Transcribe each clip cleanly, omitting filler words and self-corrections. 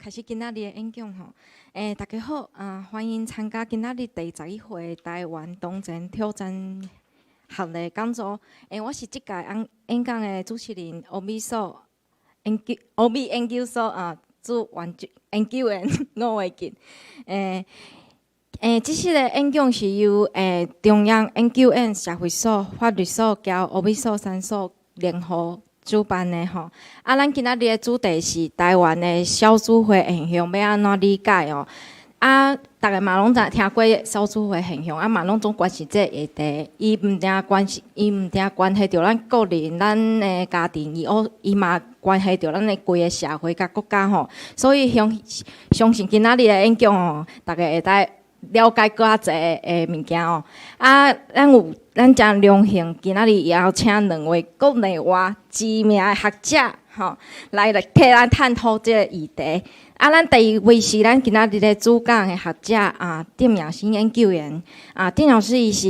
开始今仔日的演讲吼。大家好欢迎参加今仔日第11回台湾东前挑战学的讲座。我是即届演讲的主持人欧美研究所主研究员吴伟进。即次的演讲是由中央研究院社会所、法律所交欧美所三所联合主办的吼。咱今仔日的主题是台湾的少子化现象要安怎理解哦。大家嘛拢听过少子化现象，嘛拢总关心这个议题。伊毋定关系着咱个人、咱的家庭，伊嘛关系着咱的规个社会甲国家吼。所以相信今仔日的演讲吼，大家会当了解搁较侪的物件哦。咱真荣幸，今仔日邀请两位国内外知名的学者吼，来替咱探讨这个议题。咱第一位是咱今仔日的主讲的学者丁耀新研究员丁老师伊是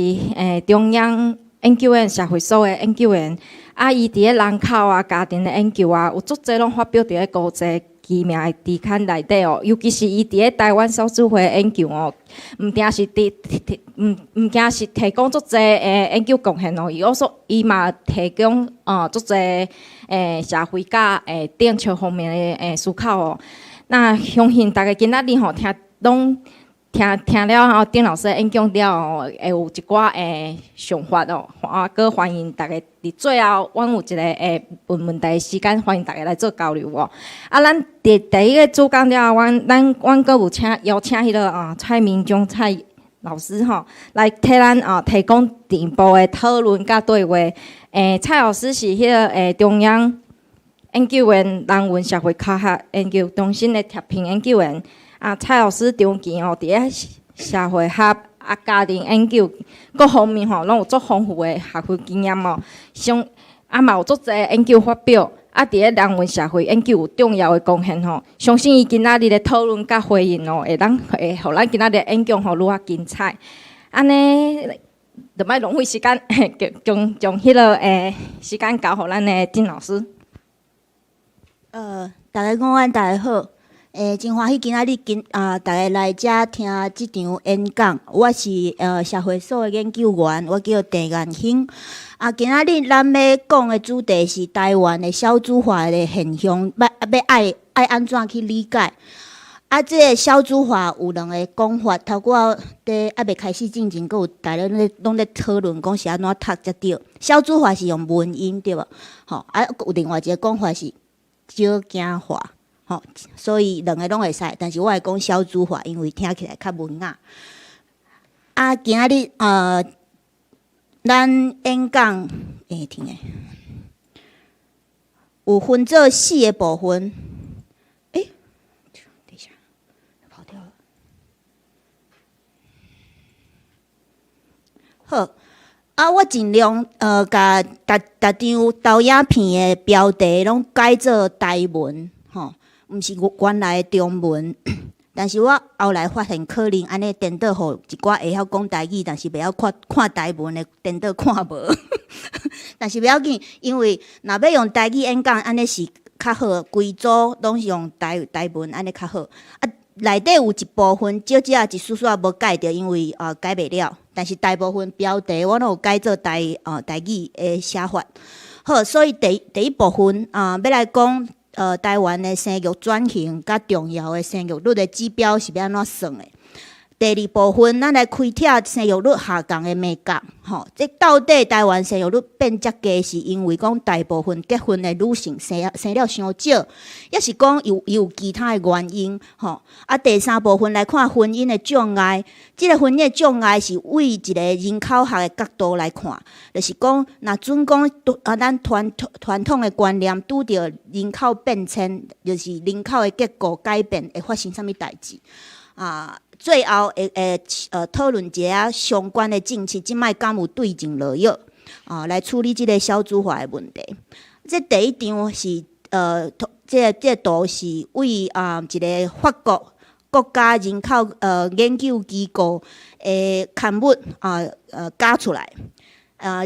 中央研究院社会所的研究员伊伫咧人口家庭的研究有足侪拢发表伫咧国际知名的期刊内底哦，尤其是伊伫咧台湾少子化研究哦，毋定是提供足侪研究贡献哦，伊嘛提供足侪社会甲政策方面的思考哦。那相信大家今仔日吼听了后，丁老师的演讲了后，会有一寡想法哦。搁欢迎大家伫最后，阮有一个问题的时间，欢迎大家来做交流哦。咱第一个主讲了后，阮搁有邀请迄个蔡明忠蔡老师吼，来替咱提供进一步的讨论甲对话。蔡老师是迄个中央研究员人文社会科学研究中心的特聘研究员蔡老师长期伫咧社会学家庭研究各方面拢有足丰富的学术经验哦。嘛有足侪研究发表伫咧人文社会研究有重要的贡献吼。相信伊今仔日的讨论甲回应会互咱今仔日的演讲愈啊精彩。安尼就莫浪费时间，将迄个时间交互咱的丁老师。大家午安，大家好。真欢喜今仔日大家来遮听即场演讲。我是社会所的研究员，我叫郑元兴。今仔日咱要讲的主题是台湾的少子化的现象，要爱安怎去理解？这个少子化有两个讲法，头拄伫未开始进前，阁有大家拢咧讨论讲是安怎读才对。少子化是用文音对无？有另外一个讲法是少子化，所以两个拢会使，但是我会讲少子化，因为听起来较文雅。今仔日咱演讲听诶，有分做4个部分。等一下，跑掉了。好。我尽量甲逐张投影片的标题拢改做台文，毋是原来的中文。但是我后来发现，可能安尼颠倒，互一寡会晓讲台语，但是袂晓看台文的颠倒看无。但是袂要紧，因为若要用台语演讲，安尼是较好，规组拢是用台文，安尼较好。内底有一部分少一丝丝无改着，因为改袂了。但是大部分标题我拢有改做台语的写法。好，所以第一部分要来讲台湾的生育转型甲重要的生育率的指标是要安怎算的。第二部分，咱来开拓生育率下降的脉角。这到底台湾生育率变遮低，是因为讲大部分结婚的女性生了伤少，抑是讲有其他的原因？第三部分来看婚姻的障碍，这个婚姻的障碍是为一个人口学的角度来看，就是讲，若准讲咱传统的观念拄着人口变迁，就是人口的结构改变，会发生啥物代志？最后会讨论一下相关的政策，即摆敢有对症落药来处理即个少子化的问题。这第一张是这个图是为一个法国国家人口研究机构的刊物加出来。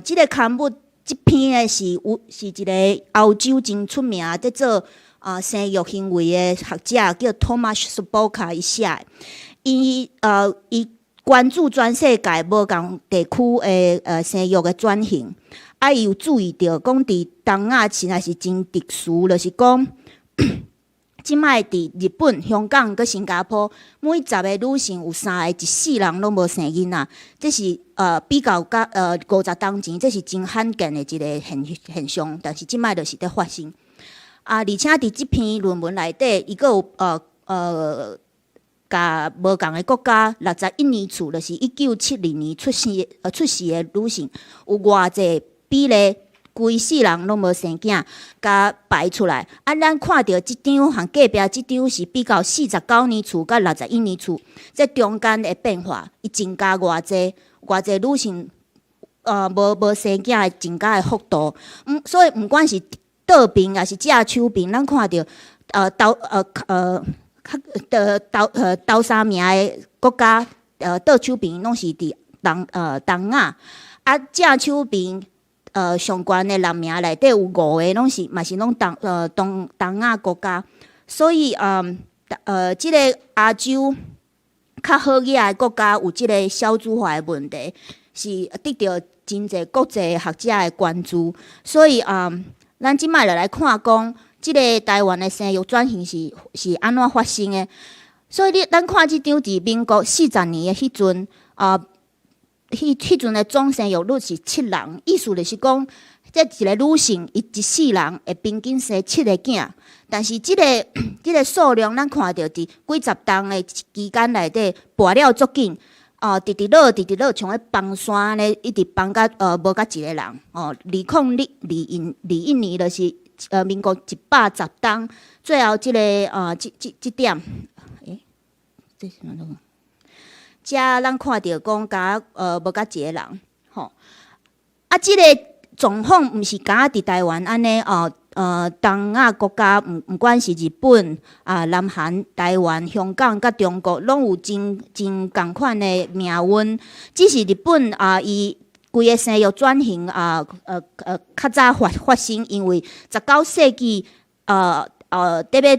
这个刊物这篇的是一个欧洲真出名在做生育行为的学者叫 Thomas Soroka 伊写的。伊关注全世界无共地区的生育的转型，伊有注意到讲伫东亚实在是真特殊，就是讲即摆伫日本、香港佮新加坡，每10个女性有3个、14人拢无生囡仔，这是比较甲50当前，这是真罕见的一个现象，但是即摆就是在发生。而且伫即篇论文内底，伊佫有甲无共的国家61年厝，就是1972年出世的女性，有偌济比例，规世人拢无生囝，甲排出来。咱看到即张和隔壁即张是比较49年厝甲61年厝，这中间的变化，伊增加偌济女性无生囝的增加的幅度。所以毋管是倒边也是正手边，咱看到头三名的国家，倒手边拢是伫东亚，正手边上悬的6名内底有5个拢是嘛是拢东亚国家，所以即个亚洲较好野的国家有即个少子化的问题，是得到真侪国际学者的关注，所以咱即摆就来看讲。即个台湾的生育转型是安怎发生的？所以咱看即张伫民国40年的迄阵，迄阵的总生育率是7人，意思就是讲，这一个女性伊一世人会平均生7个囝，但是即个数量，咱看到伫几十档的期间内底，跋了足紧。直落，像迄放山咧，一直放甲无甲一个人。2021年就是民国110档，最后即个即点，这是哪种？遮咱看到讲甲无甲一个人，吼。即个状况毋是敢伫台湾安尼东亚国家，毋管是日本南韩、台湾、香港甲中国，拢有真共款的命运。只是日本伊规个生育转型较早发生，因为19世纪得要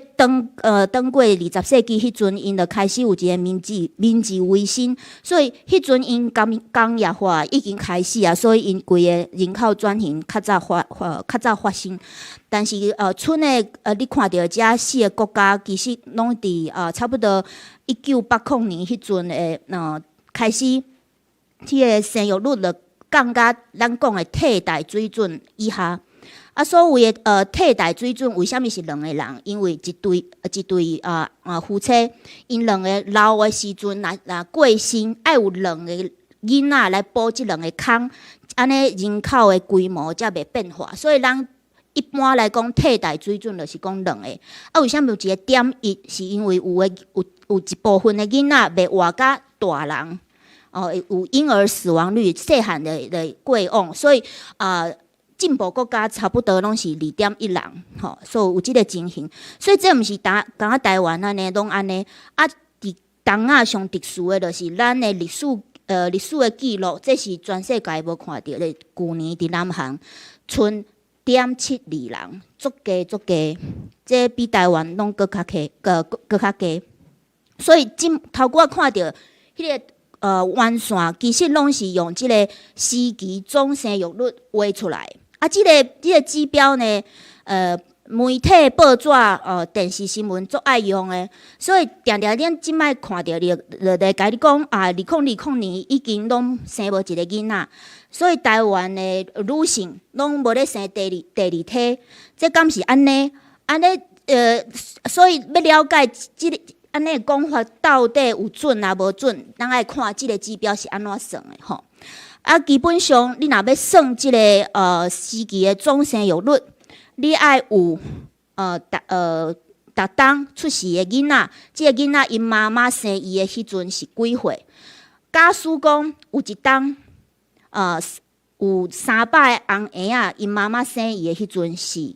登过20世纪迄阵，因就开始有一个明治维新，所以迄阵因工业化已经开始啊，所以因规个人口转型较早发生。但是剩的你看到遮4个国家，其实拢伫差不多1980年迄阵的开始，迄个生育率就降到咱讲的替代水准以下。所谓的替代水准，为虾米是2个人？因为一对夫妻，因2个老的时阵，若过身，爱有2个囡仔来补即2个空，安尼人口的规模才袂变化。所以咱一般来讲，替代水准就是讲2个。为虾米有一个点1？是因为有一部分的囡仔袂活甲大人，有婴儿死亡率，细汉的过往，所以进步国家差不多拢是2.1人，所以有即个情形。所以这毋是敢台湾安尼，拢安尼。伫东亚上特殊的，就是咱的历史的记录，这是全世界无看到的。去年伫南韩，剩0.72人，足低，这比台湾拢搁较低。所以头拄仔看到迄个弯线，其实拢是用即个时期总生育率画出来。即个指标呢，媒体报纸、电视新闻足爱用的，所以常恁即摆看到就甲你讲2020年已经拢生无一个囡仔，所以台湾的女性拢无咧生第二胎，这敢是安尼？所以要了解即个安尼讲法到底有准啊无准，咱爱看即个指标是安怎算的吼。基本上，你若要算即个时期的总生育率，你爱有逐档出世的囡仔，即个囡仔因妈妈生伊的迄阵是几岁？假使讲有一档有300个红婴仔，因妈妈生伊的迄阵是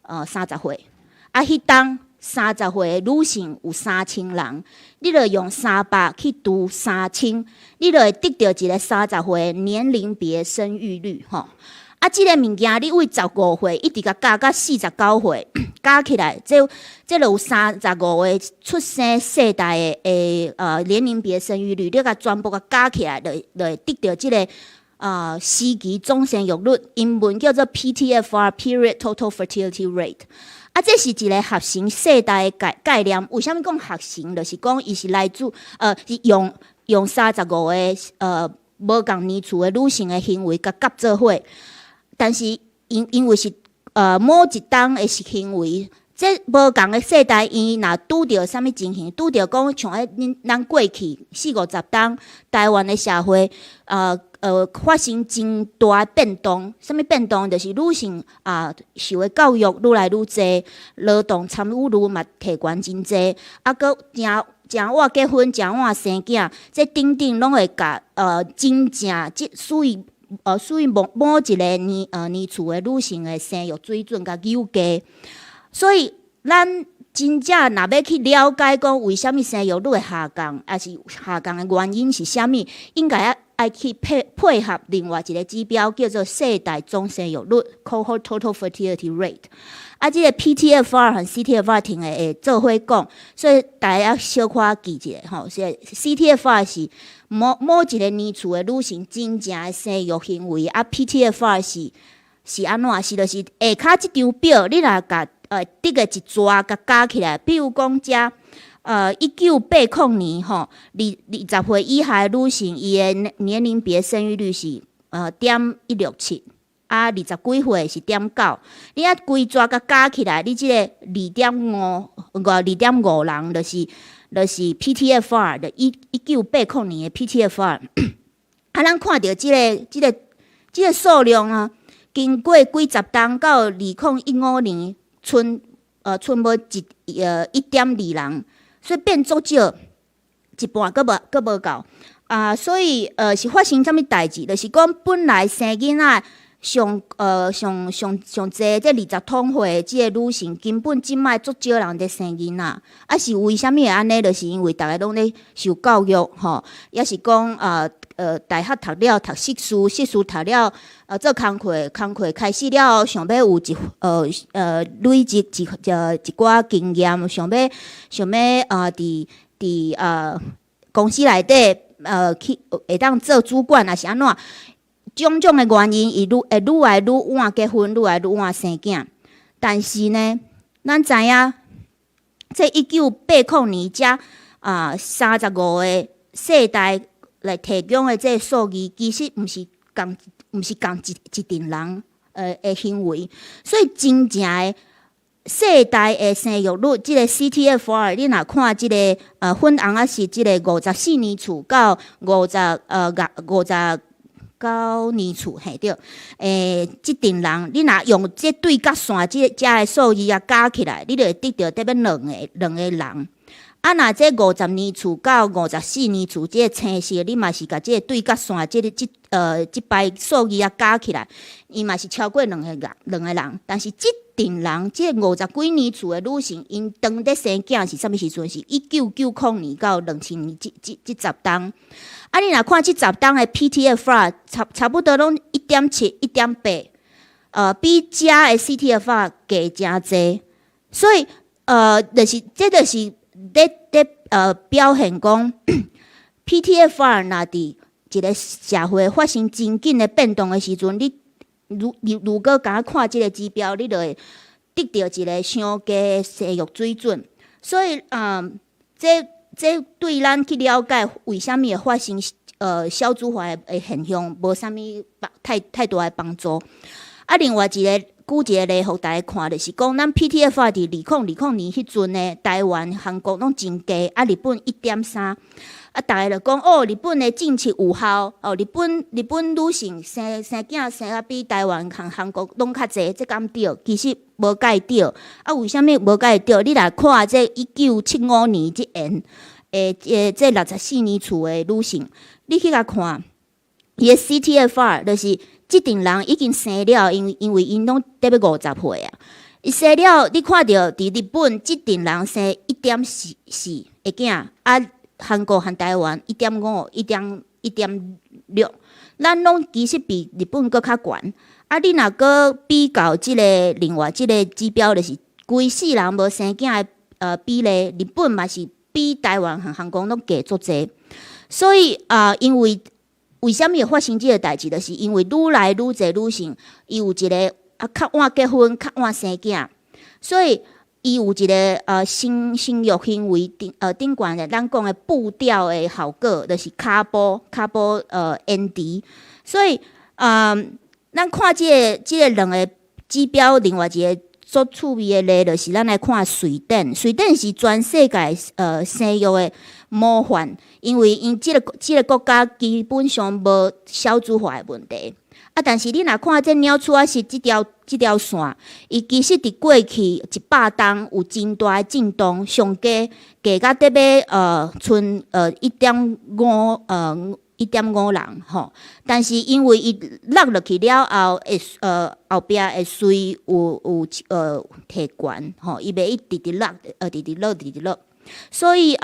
30岁，迄档30岁的女性有3000人，你著用300去除3000，你著会得到一个30岁的年龄别生育率吼。即个物件你为15岁一直甲加到49岁，加起来，这就有35个出生世代的年龄别生育率，你甲全部加起来，就会得到即个时期总生育率，英文叫做 PTFR（Period Total Fertility Rate）。这是一个合成世代的概念。为什么讲合成？就是讲伊是来自是用35个无共年次的女性的行为甲夹做伙，但是因为是某一档的行为，这无共的世代，伊若拄着啥物情形，拄着讲像咱过去40-50档台湾的社会发生真大变动。啥物变动？就是女性受的教育愈来愈济，劳动参与率嘛提悬真济，搁诚晚结婚，诚晚生囝，这等等拢会甲真正属于某一个年次的女性的生育水准甲有加。所以咱真正若要去了解讲为虾米生育率会下降，还是下降的原因是虾米，应该爱去配合另外一个指标，叫做世代总生育率 （Cohort Total Fertility Rate）。即个 PTFR 和 CTFR 听会做伙讲，所以大家小可记一下吼。CTFR 是某一个年次的女性真正的生育行为，PTFR 是安怎？是就是下骹即张表，你若甲得个一抓甲加起来，比如讲1980年吼，20岁以下的女性，伊的年龄别生育率是0.167。20几岁是0.9，你规抓甲加起来，你即个2.5人，就是 PTFR 的1980年的 PTFR。咱看到即个数量啊，经过几十档到2015年，剩无1.2人，所以变足少，一半佫无够所以是发生啥物代志？就是讲本来生囡仔。上济这20通岁即个女性，根本即摆足少人在生囡仔，是为虾米会安尼？就是因为逐个拢咧受教育吼，也是讲大学读了读硕士读了做工课开始了，想要有累积一寡经验，想要伫公司内底去会当做主管，也是安怎？种种的原因，伊会愈来愈晚结婚，愈来愈晚生囝。但是呢，咱知影，这1980年才35个世代来提供的这个数字，其实毋是共一群人的行为，所以真正的世代的生育率，即个 CTFR， 你若看即个粉红是即个54年次到59年次，对，即群人，你若用这对角线这的数字加起来，你就会得到得要两个人。若这50年次到54年次这个青色，你嘛是甲这对角线这排数字加起来，伊嘛是超过两个人。但是即群人，这50几年次的女性，因当在生囝是啥物时阵？是1990年到2000年这10档。你若看这10档的 PTFR， 差不多拢1.7、1.8，比遮的 CTFR 加诚济。所以就是表现讲PTFR 若伫一个社会发生真紧的变动的时阵，你如果敢看即个指标，你就会得到一个上低的生育水准。所以这对咱去了解为虾米会发生少子化的现象，无啥物太大的帮助。另外举一个例，互大家看，就是讲咱 PTFR 伫2020年迄阵呢，台湾、韩国拢真低，日本1.3。大家就讲日本的政策有效，日本女性生囝生比台湾和韩国拢较济，这敢对？其实无介对。为虾米无介对？你若看这1975年即年这64年次的女性，你去甲看，伊的 CTFR 就是即群人已经生了，因为因拢得要50岁啊。伊生了，你看到伫日本即群人生1.4个囝韩国和台湾1.5、1.6，咱拢其实比日本搁较悬。你若搁比较另外即个指标，就是几规世人无生囝的比例，日本嘛是比台湾和韩国拢低足济。所以因为什么会发生即个代志，就是因为愈来愈侪女性，伊有一个较晚结婚、较晚生囝，所以伊有一个生育行为顶悬的，咱讲的步调的效果，就是骹步延迟。所以咱看即个两个指标，另外一个足趣味的例，就是咱来看瑞典。瑞典是全世界生育的模范，因为因即个国家基本上无少子化的问题。但是你若看这鸟鼠仔是即条线，伊其实伫过去100冬有真大的震动，上加到得要剩1.5人吼。但是因为伊落落去了后，后壁会随有提悬吼，伊袂一直落，所以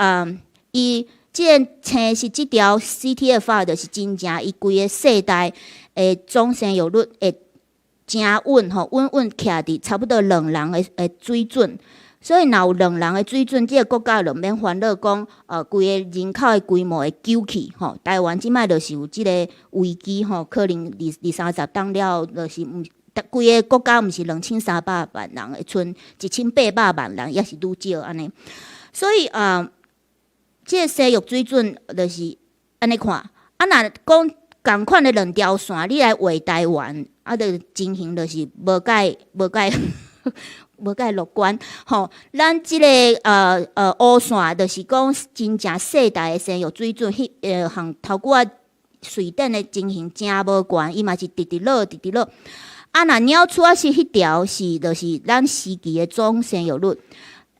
伊即个青是即条 CTFR 就是真正伊规个世代的总生育率会真稳吼，稳徛伫差不多2人的水准。所以若有2人的水准，即个国家就免烦恼讲规个人口的规模会救起吼。台湾即摆就是有即个危机吼，可能20-30冬了，就是规个国家毋是2300万人，会剩1800万人，也是愈少安尼。所以即个生育水准就是安尼看。若讲共款的2条线，你来画台湾，就情形就是无介乐观吼。咱即个乌线，就是讲真正世代的生育水准，项头骨瑞典的情形真无悬，伊嘛是直落。若鸟鼠仔是迄条是，就是咱时期的总生育率。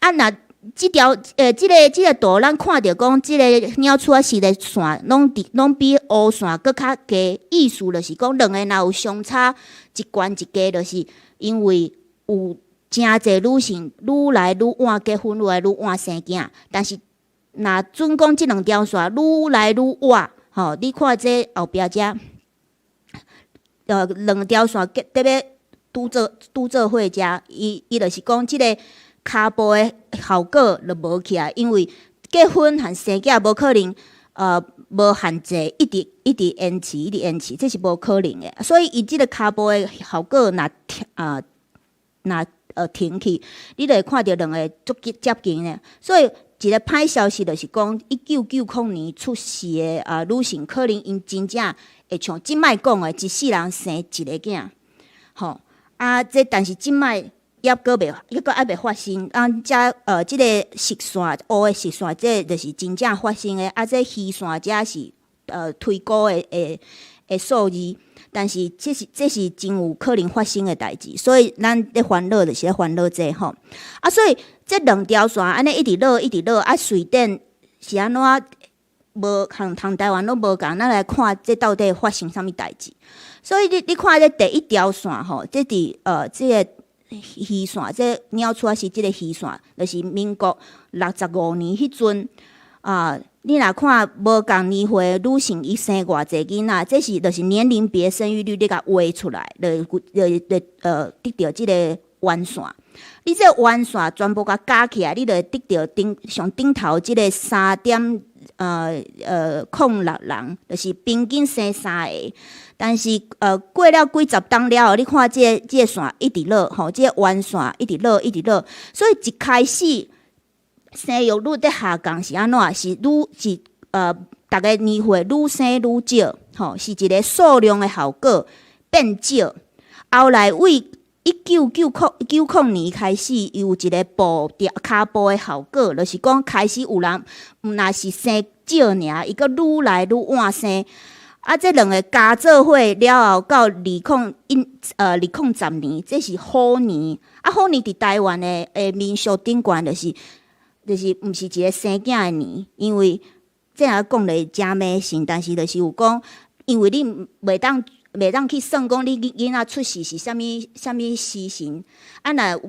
若即条即个图，咱看着讲，即个鸟鼠仔是的线，拢比乌线搁较低。意思就是讲，两个若有相差一悬一低，就是因为有真侪女性愈来愈晚结婚，愈来愈晚生囝。但是若准讲即2条线愈来愈晚，吼，你看这后壁遮2条线特别拄做伙遮，伊就是讲即个骹步的效果就无起来，因为结婚和生囝无可能无限制，一直延迟，这是无可能的。所以伊即个骹步的效果若停去，你就会看到2个足接近的。所以一个歹消息就是讲，1990年出世的女性，可能因真正会像即摆讲的，一世人生一个囝，吼这但是即摆还袂发生。即个实线乌的实线，这就是真正发生的。这虚线这是推估的数字。但是这是真有可能发生的代志，所以咱咧烦恼就是咧烦恼这吼。所以这2条线安尼一直落，瑞典是安怎无同台湾拢无共，咱来看这到底发生啥物代志。所以你看这第1条线吼，这伫这个虚线，这鸟鼠是这个虚线，就是民国65年迄阵你若看无共年岁女性伊生偌济囡仔，这是就是年龄别生育率你甲画出来，得到即个弯线。你这弯线全部甲加起来，你就会得到上顶头即个3.06人，就是平均生3个。但是过了几十冬了后，你看这个线一直落吼，这个弯线一直落，所以一开始生育率在下降是安怎？是逐个年岁愈生愈少，吼，是一个数量的效果变少。后来为1990年开始，有一个骹步的效果，就是讲开始有人若是生少尔，伊阁愈来愈晚生。这2个加做伙了后，到2010年，这是好年。好年伫台湾的民俗顶悬，就是毋是一个生囝的年，因为这样讲咧真迷信，但是就是有讲，因为你袂当去算讲你囡仔出世是啥物时辰，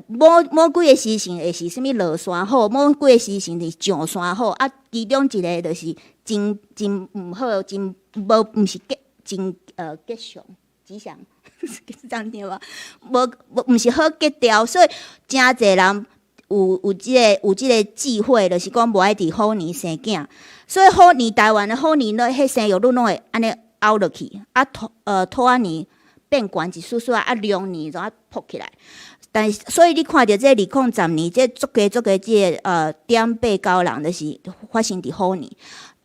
若某几个时辰会是啥物落山好，某几个时辰是上山好，其中一个就是真毋好，毋是真吉祥，是这样对吧？毋是好结条，所以真侪人有即个忌讳，就是讲无爱伫虎年生囝。所以虎年台湾的虎年咧，迄生育率拢会安尼凹落去，兔仔年变悬一丝丝啊，龙年就扑起来。但是，所以你看到这2010年，这足个即个点8、9人，就是发生伫虎年。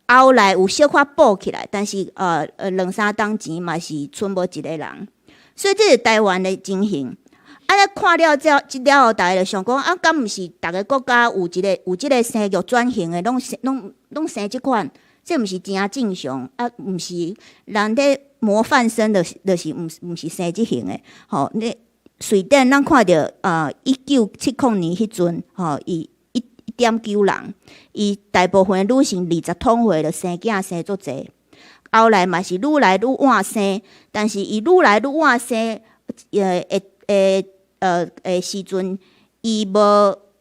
后来有小可补起来，但是2-3当前嘛是剩无一个人，所以这是台湾的情形。尼看了了后，大家就想讲啊，敢毋是逐个国家有即个生育转型的，拢生即款，这毋是真正常啊？毋是人咧模范生就是毋是生即型的。吼，你瑞典咱看着1970年迄阵，吼，伊1.9人，伊大部分女性20通岁就生囝生足济，后来嘛是愈来愈晚生，但是伊愈来愈晚生，时阵，伊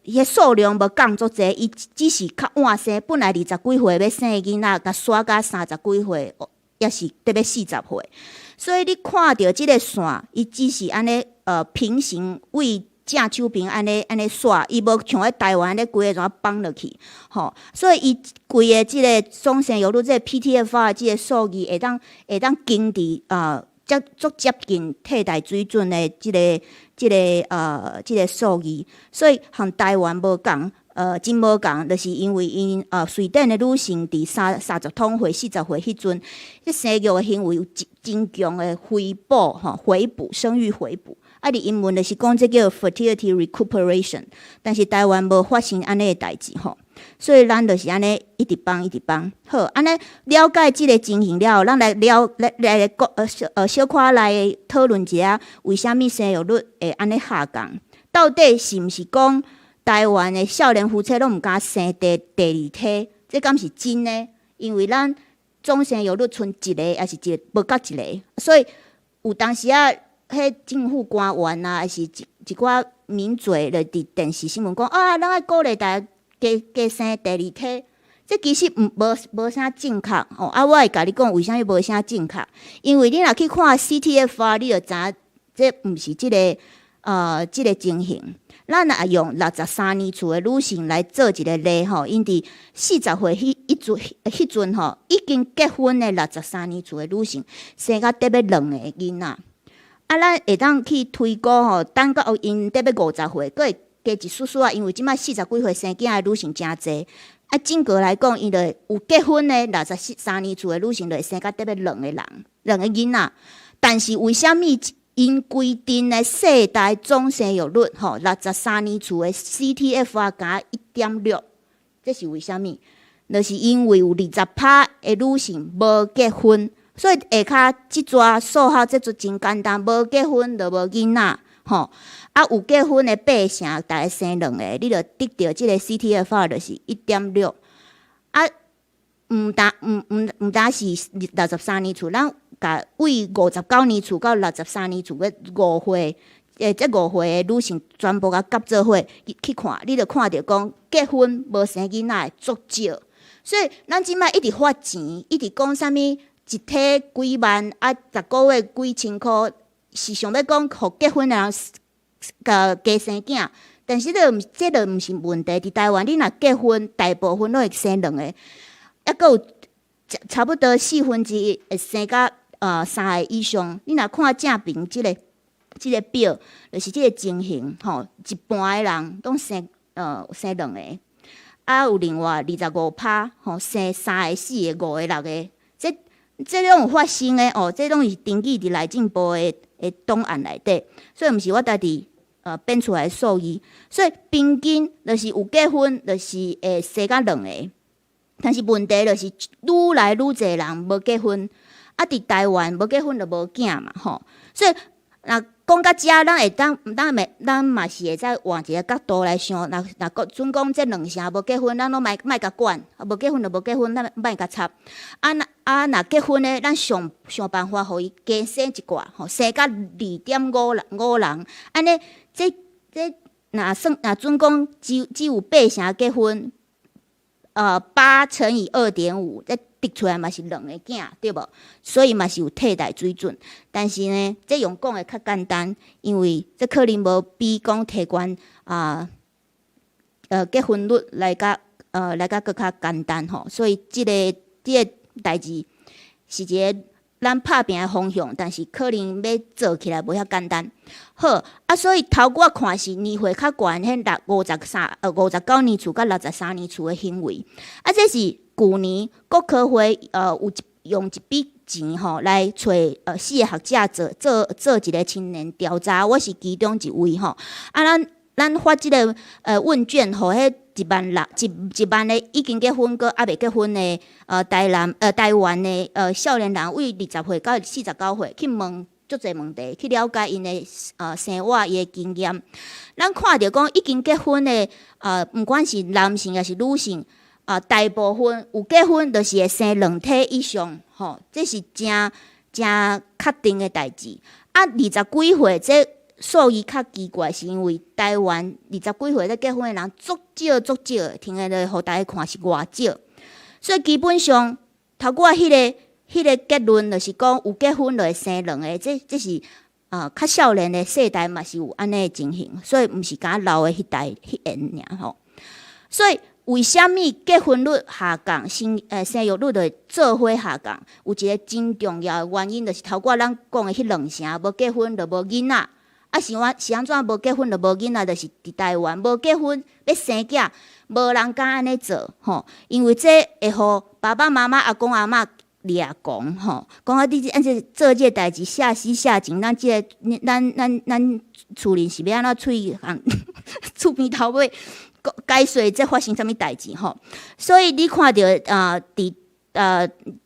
迄数量无降足济，伊只是较晚生，本来20几岁要生的囡仔，甲刷到30几岁，也是得要40岁。所以你看到即个线，伊只是安尼平行为正手边安尼刷，伊无像喺台湾咧规个怎放落去，吼。所以伊规个即个总生育率，即个 PTFR 即个数字会当经伫足接近替代水准的即个数字，所以和台湾无共，真无共，就是因为因瑞典的女性伫30通岁、40岁迄阵，即生育的行为有真强的回补生育回补。伫英文就是讲这叫 fertility recuperation， 但是台湾无发生安尼的代志吼，所以咱就是安尼一直帮。好，安尼了解即个情形了后，咱来小可来讨论一下，为虾米生育率会安尼下降？到底是毋是讲台湾的少年夫妻拢毋敢生第二胎？这敢是真呢？因为咱总生育率剩一个，还是一个无够一个，所以有当时啊。迄政府官员啊，还是一寡名嘴咧，伫电视新闻讲啊，咱爱鼓励大家加生第二胎，这其实无啥正确哦。我会甲你讲，为啥物无啥正确？因为你若去看 CTFR， 你就知影这毋是即个情形。咱若用63年厝的女性来做一个例吼，因伫40岁迄阵吼，已经结婚的63年厝的女性，生到得要2个囡仔。咱会当去推估吼，等到因得要50岁，佫会加一丝丝啊，因为即摆40几岁生囝的女性真济。整个来讲，伊就有结婚的63年厝的女性，就会生到得要2个囡仔。但是为虾米因规定的世代总生育率吼，63年厝的 CTFR 加 1.6， 这是为虾米？就是因为有20%的女性无结婚。所以下骹即撮数学这真简单，无结婚就无囡仔，吼。有结婚的8成，大概生2个，你就得到即个 CTFR 就是 1.6。毋单是63年厝，咱甲为59年厝到63年厝嘅5岁，这5岁的女性全部甲夹做伙去看，你就看到讲结婚无生囡仔足少。所以咱即摆一直发钱，一直讲啥物？一体几万10个月几千箍，是想要讲，互结婚的人加生囝。但是这就毋是问题。伫台湾，你若结婚，大部分都会生2个，抑佫有差不多1/4会生到3个以上。你若看正边即个表，就是即个情形吼，一半的人拢生2个，有另外25%吼生3个、4个、5个、6个。这种有发生的哦，这种是登记伫内政部的档案内底，所以毋是我家己编出来的数字。所以平均就是有结婚，就是会生到2个，但是问题就是愈来愈侪人无结婚，伫台湾无结婚就无囝嘛吼。所以若讲到遮，咱嘛是会使换一个角度来想。若准讲这2成无结婚，咱拢莫甲管，无结婚就无结婚，咱莫甲插。若结婚咧，咱想办法，互伊加生一寡，吼，生到2.5人，安尼这若准讲只有8成结婚，8乘以2.5，这得出来嘛是2个囝，对无？所以嘛是有替代水准。但是呢，这用讲的较简单，因为这可能无比讲提悬结婚率来甲搁较简单吼。所以即个代志是一个咱拍拼的方向，但是可能要做起来无遐简单。好所以头我看是年岁较悬，迄59年厝甲63年厝的行为。这是去年国科会有用一笔钱来找4个学者做一个青年调查，我是其中一位吼。咱发即个问卷，互迄1万个已经结婚搁还未结婚的台湾的少年人，为20岁到49岁去问足侪问题，去了解因的生活伊的经验。咱看着讲已经结婚的毋管是男性也是女性大部分有结婚就是会生2体以上这是真确定的代志。20几岁这数字较奇怪，是因为台湾20几岁咧结婚的人足少，听下来互大家看是偌少。所以基本上头我迄个结论就是讲，有结婚就会生2个，这是较少年的世代嘛是有安尼的情形，所以毋是敢老的迄代迄end尔吼。所以为虾米结婚率下降，生育率就会做伙下降？有一个真重要的原因，就是头我咱讲的迄2成无结婚就无囡仔。是安怎无结婚就无囡仔？就是伫台湾无结婚要生囝，无人敢安尼做吼。因为这会互爸爸妈妈、阿公阿嬷掠讲吼，讲你按这做这代志下死下井，咱厝人是要安怎厝边头尾解说这发生啥物代志吼。所以你看着伫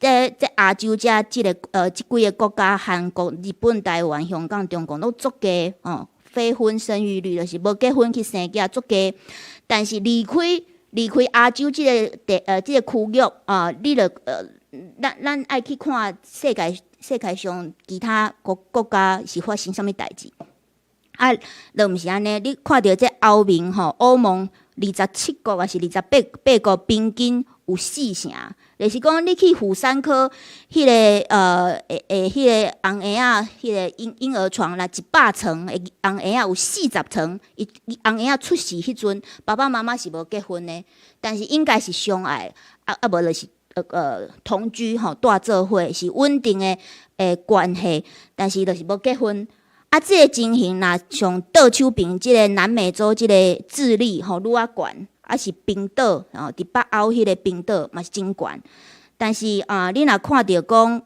这亚洲即几个国家，韩国、日本、台湾、香港、中国都足低非婚生育率就是无结婚去生囝足低。但是离开亚洲即个区域你著咱爱去看世界上其他国家是发生啥物代志就毋是安尼。你看到这欧盟27国还是28国平均有4成。就是讲，你去妇产科迄个迄个红婴仔，迄个婴儿床啦，100床的红婴仔有40床，伊红婴仔出世迄阵，爸爸妈妈是无结婚的，但是应该是相爱，无就是同居住做伙是稳定的关系，但是就是无结婚。这个情形若像倒手边即个南美洲即个智利愈啊悬。是冰岛伫北欧迄个冰岛嘛是真悬。但是你若看到讲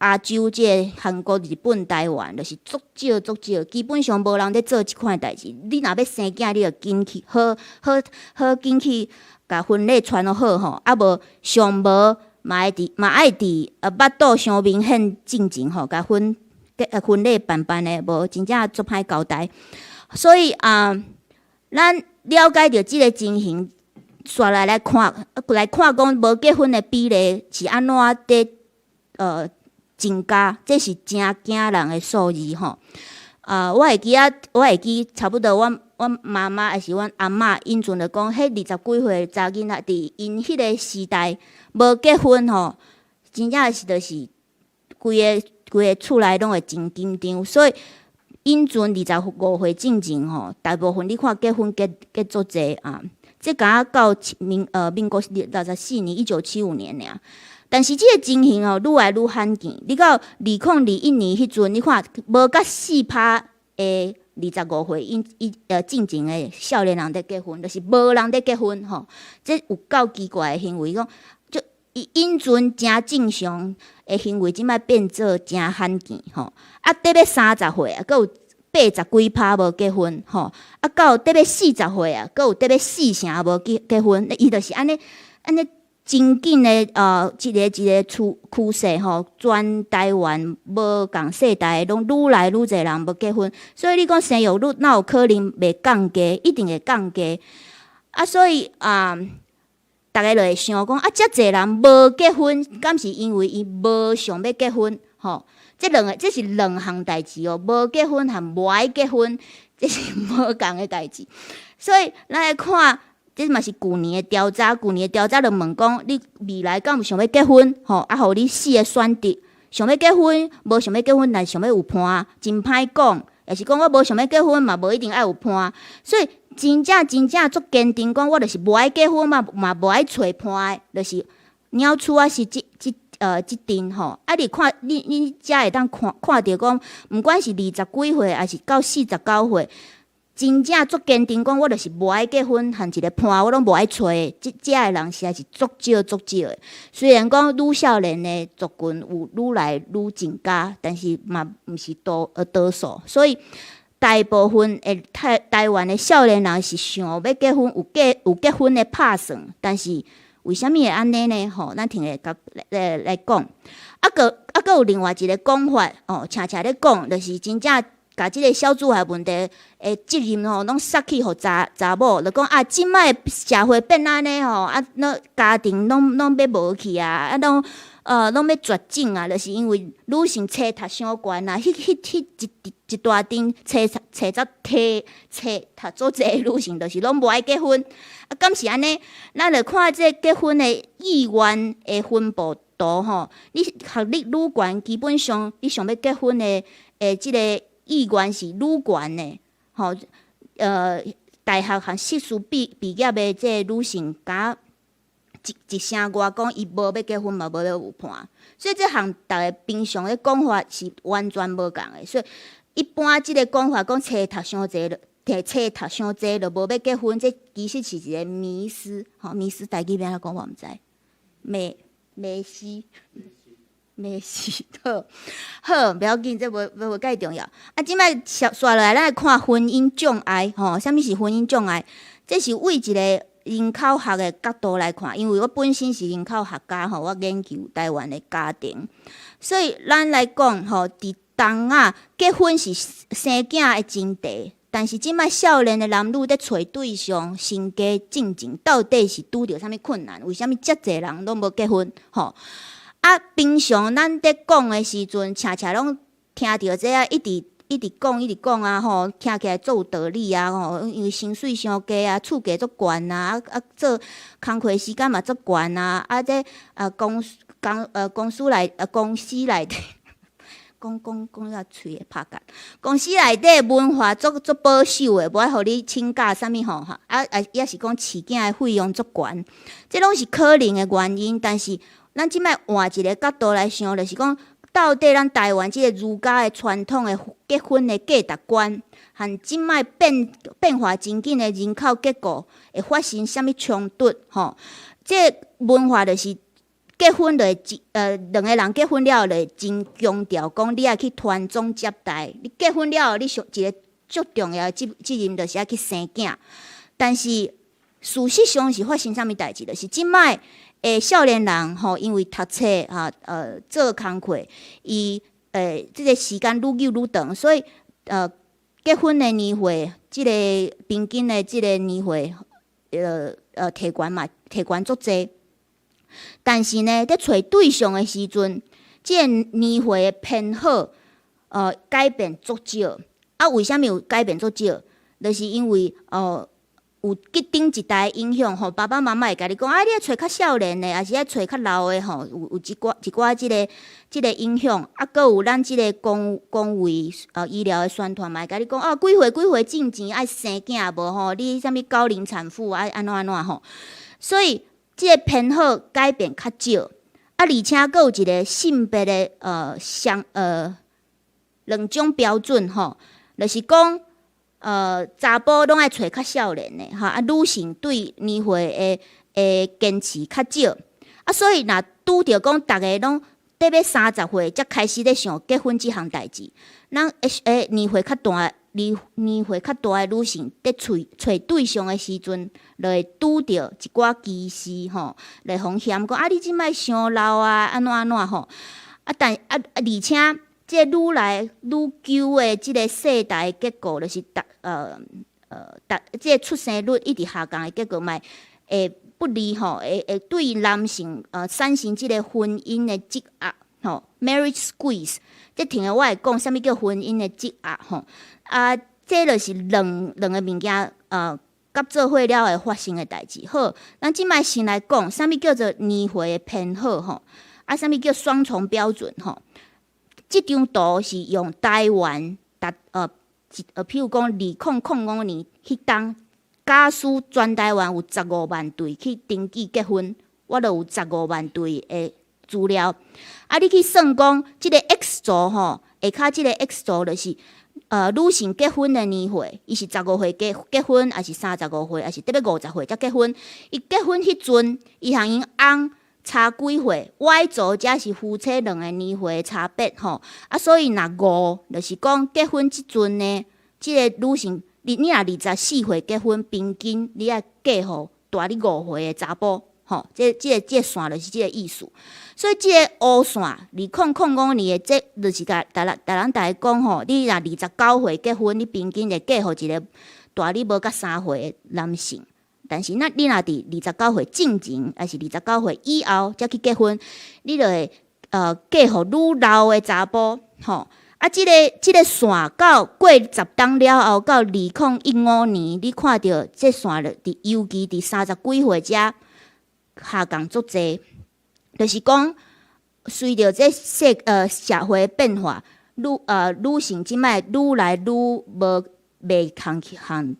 亚洲即个韩国、日本、台湾，就是足少，基本上无人咧做即款代志。你若要生囝，你就紧去好紧去甲婚礼传好吼，无上无嘛爱伫巴肚上面很进前吼，甲婚礼办的无真正足歹交代。所以咱了解到即个情形，煞来看讲无结婚的比例是安怎增加，这是真惊人的数字吼。我会记差不多阮妈妈还是阮阿嬷，因阵就讲，迄20几岁查囡仔伫因迄个时代无结婚吼，真正是就是规个厝内拢会真紧张，所以。因阵25岁进前吼，大部分你看结婚结足济这敢到民国64年1975年尔。但是即个情形愈来愈罕见。你到2021年迄阵，你看无甲4%的25岁进前的少年人在结婚，就是无人在结婚吼。这有够奇怪的行为，讲就因阵真正常的行为，即摆变做真罕见吼。得要30岁佫有80几%无结婚吼，到得要40岁佫有得要4成无结婚，伊就是安尼真紧的一个趋势吼，全台湾无共世代拢愈来愈侪人无结婚，所以你讲生育率哪有可能袂降低？一定会降低。所以大家就会想讲遮侪人无结婚，敢是因为伊无想要结婚吼？这是两项代志无结婚和无爱结婚，这是无共的代志。所以咱来看这嘛是去年的调查，去年的调查就问讲，你未来敢有想要结婚？吼，啊，互你4个选择，想要结婚，无想要结婚，但是想要有伴，真歹讲。也是讲我无想要结婚嘛，无一定爱有伴，所以真正足坚定讲，我就是无爱结婚嘛无爱找伴的，就是鸟厝啊是即阵吼。啊，你看你才会当看着讲，毋管是20几岁还是到49岁，真正足坚定讲，我就是无爱结婚，和一个伴我拢无爱找的，遮的人实在是足少的。虽然讲愈少年的族群有愈来愈增加，但是嘛毋是多数，所以大部分的台湾的少年人是想要结婚，有结婚的拍算，但是为虾米会安尼呢？吼，咱听下来讲。搁有另外一个讲法，常咧讲，就是真正。甲即个小主孩问题诶责任吼，拢撒去互查某，就讲啊，即摆社会变安尼吼，啊，家庭拢要无去啊，啊，拢要绝种啊，就是因为女性册读伤悬啊，迄一大阵册读足济女性，就是拢无爱结婚，啊，敢是安尼？咱着看这结婚的意愿的分布图吼，你学历愈悬，基本上你想要结婚的即个。意愿是愈悬的，吼，大学和硕士毕业的这女性，敢一声话讲，伊无要结婚嘛，无要有伴，所以这项逐个平常的讲法是完全无共的。所以一般即个讲法讲册读伤济了，册读伤济了，无要结婚，这其实是一个迷思，吼，迷思台语要安怎讲我毋知，没事，好，不要紧，这无介重要。啊，即摆刷落来，咱来看婚姻障碍，吼，啥物是婚姻障碍？这是为一个人口学的角度来看，因为我本身是人口学家，吼，我研究台湾的家庭，所以咱来讲，吼，伫东啊，结婚是生囝的前提，但是即摆少年的男女伫找对象、身家进前，到底是拄着啥物困难？为虾米遮济人拢无结婚？吼？啊，平常咱伫讲的时阵，常拢听着这啊，一直讲啊，吼，听起来足有道理啊，吼，因为薪水伤低啊，厝价足悬啊，做工课时间嘛足悬啊，啊，这公司内底，讲遐喙会拍干，公司内底文化足保守的，无爱互你请假啥物吼哈，也是讲饲囝的费用足悬，这拢是可能的原因，但是。咱即摆换一个角度来想，就是讲，到底咱台湾即个儒家的传统的结婚的价值观，和即摆变化真紧的人口结构，会发生啥物冲突？吼，这文化就是结婚就两个人结婚了就真强调讲，你爱去传宗接代。你结婚了，你上一个最重要的责任就是要去生囝。但是事实上是发生啥物代志？就是即摆。少年人吼，因为读册做工课，伊即个时间愈久愈长，所以结婚的年岁，即个平均的即个年岁，提悬足济。但是呢，伫找对象的时阵，即个年岁的偏好，改变足少。啊，为虾米有改变足少？就是因为有顶一代影响吼，爸爸妈妈会甲你讲，你爱找较少年的，还是爱找较老的吼？有一寡即个影响，啊，搁有咱即个公卫医疗的宣传嘛，会甲你讲几岁进前爱生囝无吼？你啥物高龄产妇爱安怎吼？所以即个偏好改变较少，啊，而且搁有一个性别的两种标准吼，就是讲。查甫拢爱找较少年的，哈，啊，女性对年岁的坚持较少，啊，所以若拄着讲，逐个拢得要30岁才开始咧想结婚即项代志，咱年岁较大的女性伫找对象的时阵，就会拄着一寡歧视吼，来风险讲你即摆伤老啊，安怎吼，而且。即愈来愈久的即个世代结果，就是即个出生率一直下降的结果，嘛会不利吼，会对男性产生即个婚姻的积压吼 ，marriage squeeze。即听我会讲，啥物叫婚姻的积压吼？啊，这就是两个物件甲做伙了会发生的代志。好，咱即摆先来讲，啥物叫做年岁的偏好吼？啊，啥物叫双重标准吼？即张图是用台湾譬如讲2005年迄当，假使全台湾有15万对去登记结婚，我就有15万对的资料。啊，你去算讲，即个 X 轴吼，下骹即个 X 轴就是女性结婚的年岁，伊是15岁结婚，还是35岁，还是得要50岁才结婚？伊结婚迄阵，伊和因翁差几岁 ？Y 轴才是夫妻两个年岁的差别吼。啊，所以若5，就是讲结婚即阵呢，即个女性，你若24岁结婚，平均你爱嫁互大你5岁的查甫吼。这个线就是即个意思。所以即个乌线，2005年的，这就是大人讲吼，你若29岁结婚，你平均会嫁互一个大你无甲3岁的男性。但是你若伫29岁进前，还是29岁以后才去结婚，你就会嫁互愈老的查甫吼。啊，即个线到过10冬了后，到2015年，你看到这线尤其伫30几岁遮下降足济。就是讲，随着这社会变化，女性即摆愈来愈袂通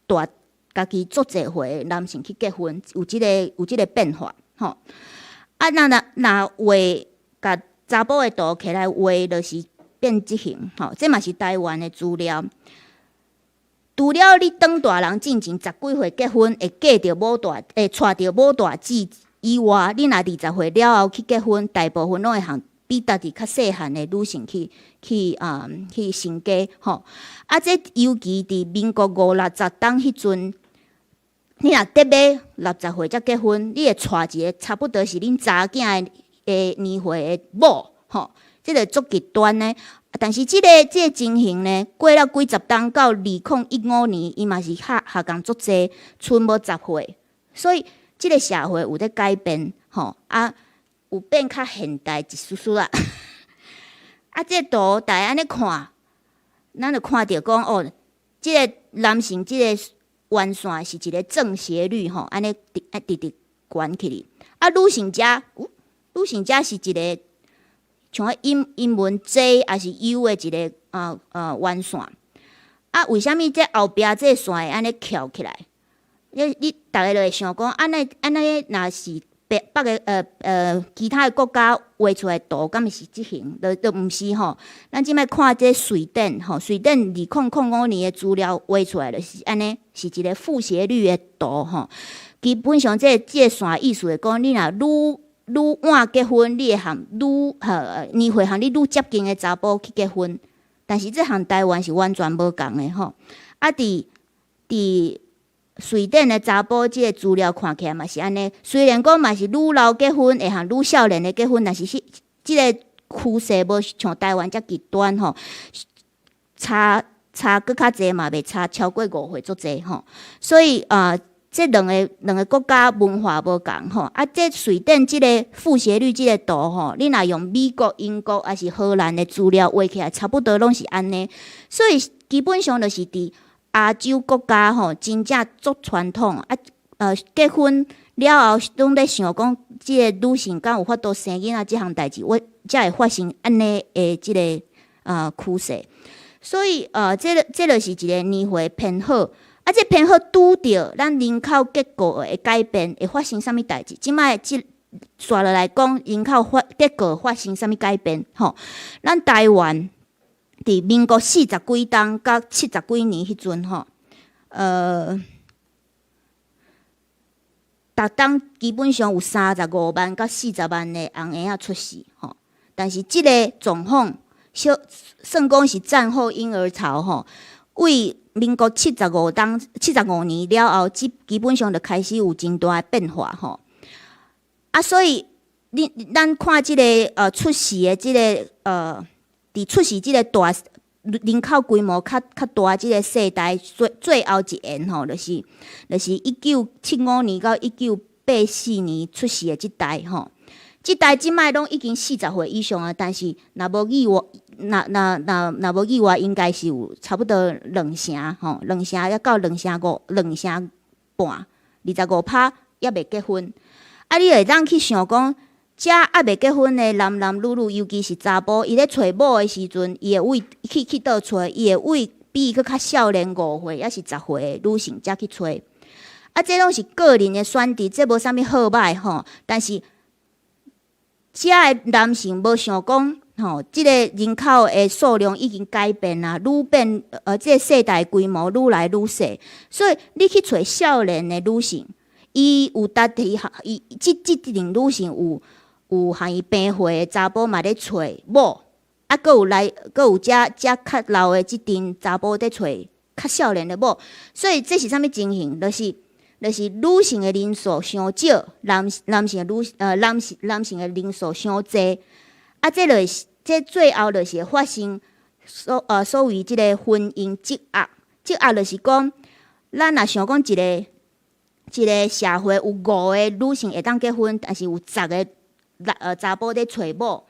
大家己足济岁的男性去结婚，有即个变化吼。啊，若画甲查甫的图起来画，就是变即型吼。这嘛是台湾的资料。除了你当大人进前10几岁结婚，会嫁着某大，会娶着某大姊以外，你若20岁了后去结婚，大部分拢会向比家己较细汉的女性去成家吼。啊，这尤其伫民国50、60冬迄阵，你若得要60岁才结婚，你会娶一个差不多是恁查囝的年岁的某吼，这个足极端呢。但是这个情形呢，过了几十冬到2015年，伊嘛是下降足济，剩无10岁，所以这个社会有在改变吼，啊，有变较现代一丝丝啊。啊，这图大家安尼看，咱就看到讲哦，这个男性这个弯线是一个正斜率吼，安尼直悬起哩。啊，女性遮是一个像英文 J 还是 U 的一个弯线。啊，为虾米这后壁这线会安尼翘起来？你逐个就会想讲，安尼若是别个其他的国家画出来的图，敢是即型？都毋是吼。咱即摆看这瑞典吼，瑞典2005年的资料画出来就是安尼，是一个负斜率的图吼。基本上这个线意思是讲，你若愈晚结婚，你会和年岁和你愈接近的查甫去结婚。但是这和台湾是完全无共的吼。啊，伫瑞典的查甫即个资料看起来嘛是安尼，虽然讲嘛是愈老结婚会和愈少年的结婚，但是即个趋势无像台湾遮极端吼，差搁较济嘛，袂差超过5岁足济吼。所以这两个国家文化无共吼。啊，这瑞典即个负斜率即个图吼，你若用美国、英国还是荷兰的资料画起来，差不多拢是安尼。所以基本上就是伫亚洲国家吼，真正足传统啊。结婚了后，拢咧想讲，即个女性敢有法度生囡仔即项代志，才会发生安尼的即个趋势。所以这就是一个年岁偏好。啊，这偏好拄着咱人口结构的改变，会发生啥物代志？即摆刷落来讲，人口结构发生啥物改变？吼，咱台湾伫民国40几冬到70几年迄阵吼，逐冬基本上有35万到40万的红婴仔出世吼。但是即个状况，算讲是战后婴儿潮吼，为民国75年了后，基本上就开始有真大的变化吼。啊，所以咱看即个出世的即个伫出世即个大人口规模较大即个世代最后一缘吼，就是1975年到1984年出世的即代吼。即代即摆拢已经40岁以上啊，但是若无意外，应该是有差不多2成吼，2成要到2成5半，25%也未结婚。啊，你会当去想讲，遮还未结婚的男男女女，尤其是查甫，伊咧找某的时阵，伊会为去倒找，伊会为比伊佫较少年5岁，抑是10岁的女性才去找。啊，这拢是个人的选择，这无啥物好歹吼。但是遮的男性无想讲吼，即个人口的数量已经改变啦，愈变即个世代规模愈来愈小，所以你去找少年的女性，伊有值伫伊即阵女性有含伊病岁的查甫嘛咧找某，啊，佫有遮较老的即阵查甫咧找较少年的某，所以这是啥物情形？就是女性的人数伤少，男性的人数伤济，啊，这最后就是会发生所谓即个婚姻积压。积压就是讲，咱若想讲一个社会有5个女性会当结婚，但是有10个查甫咧找某。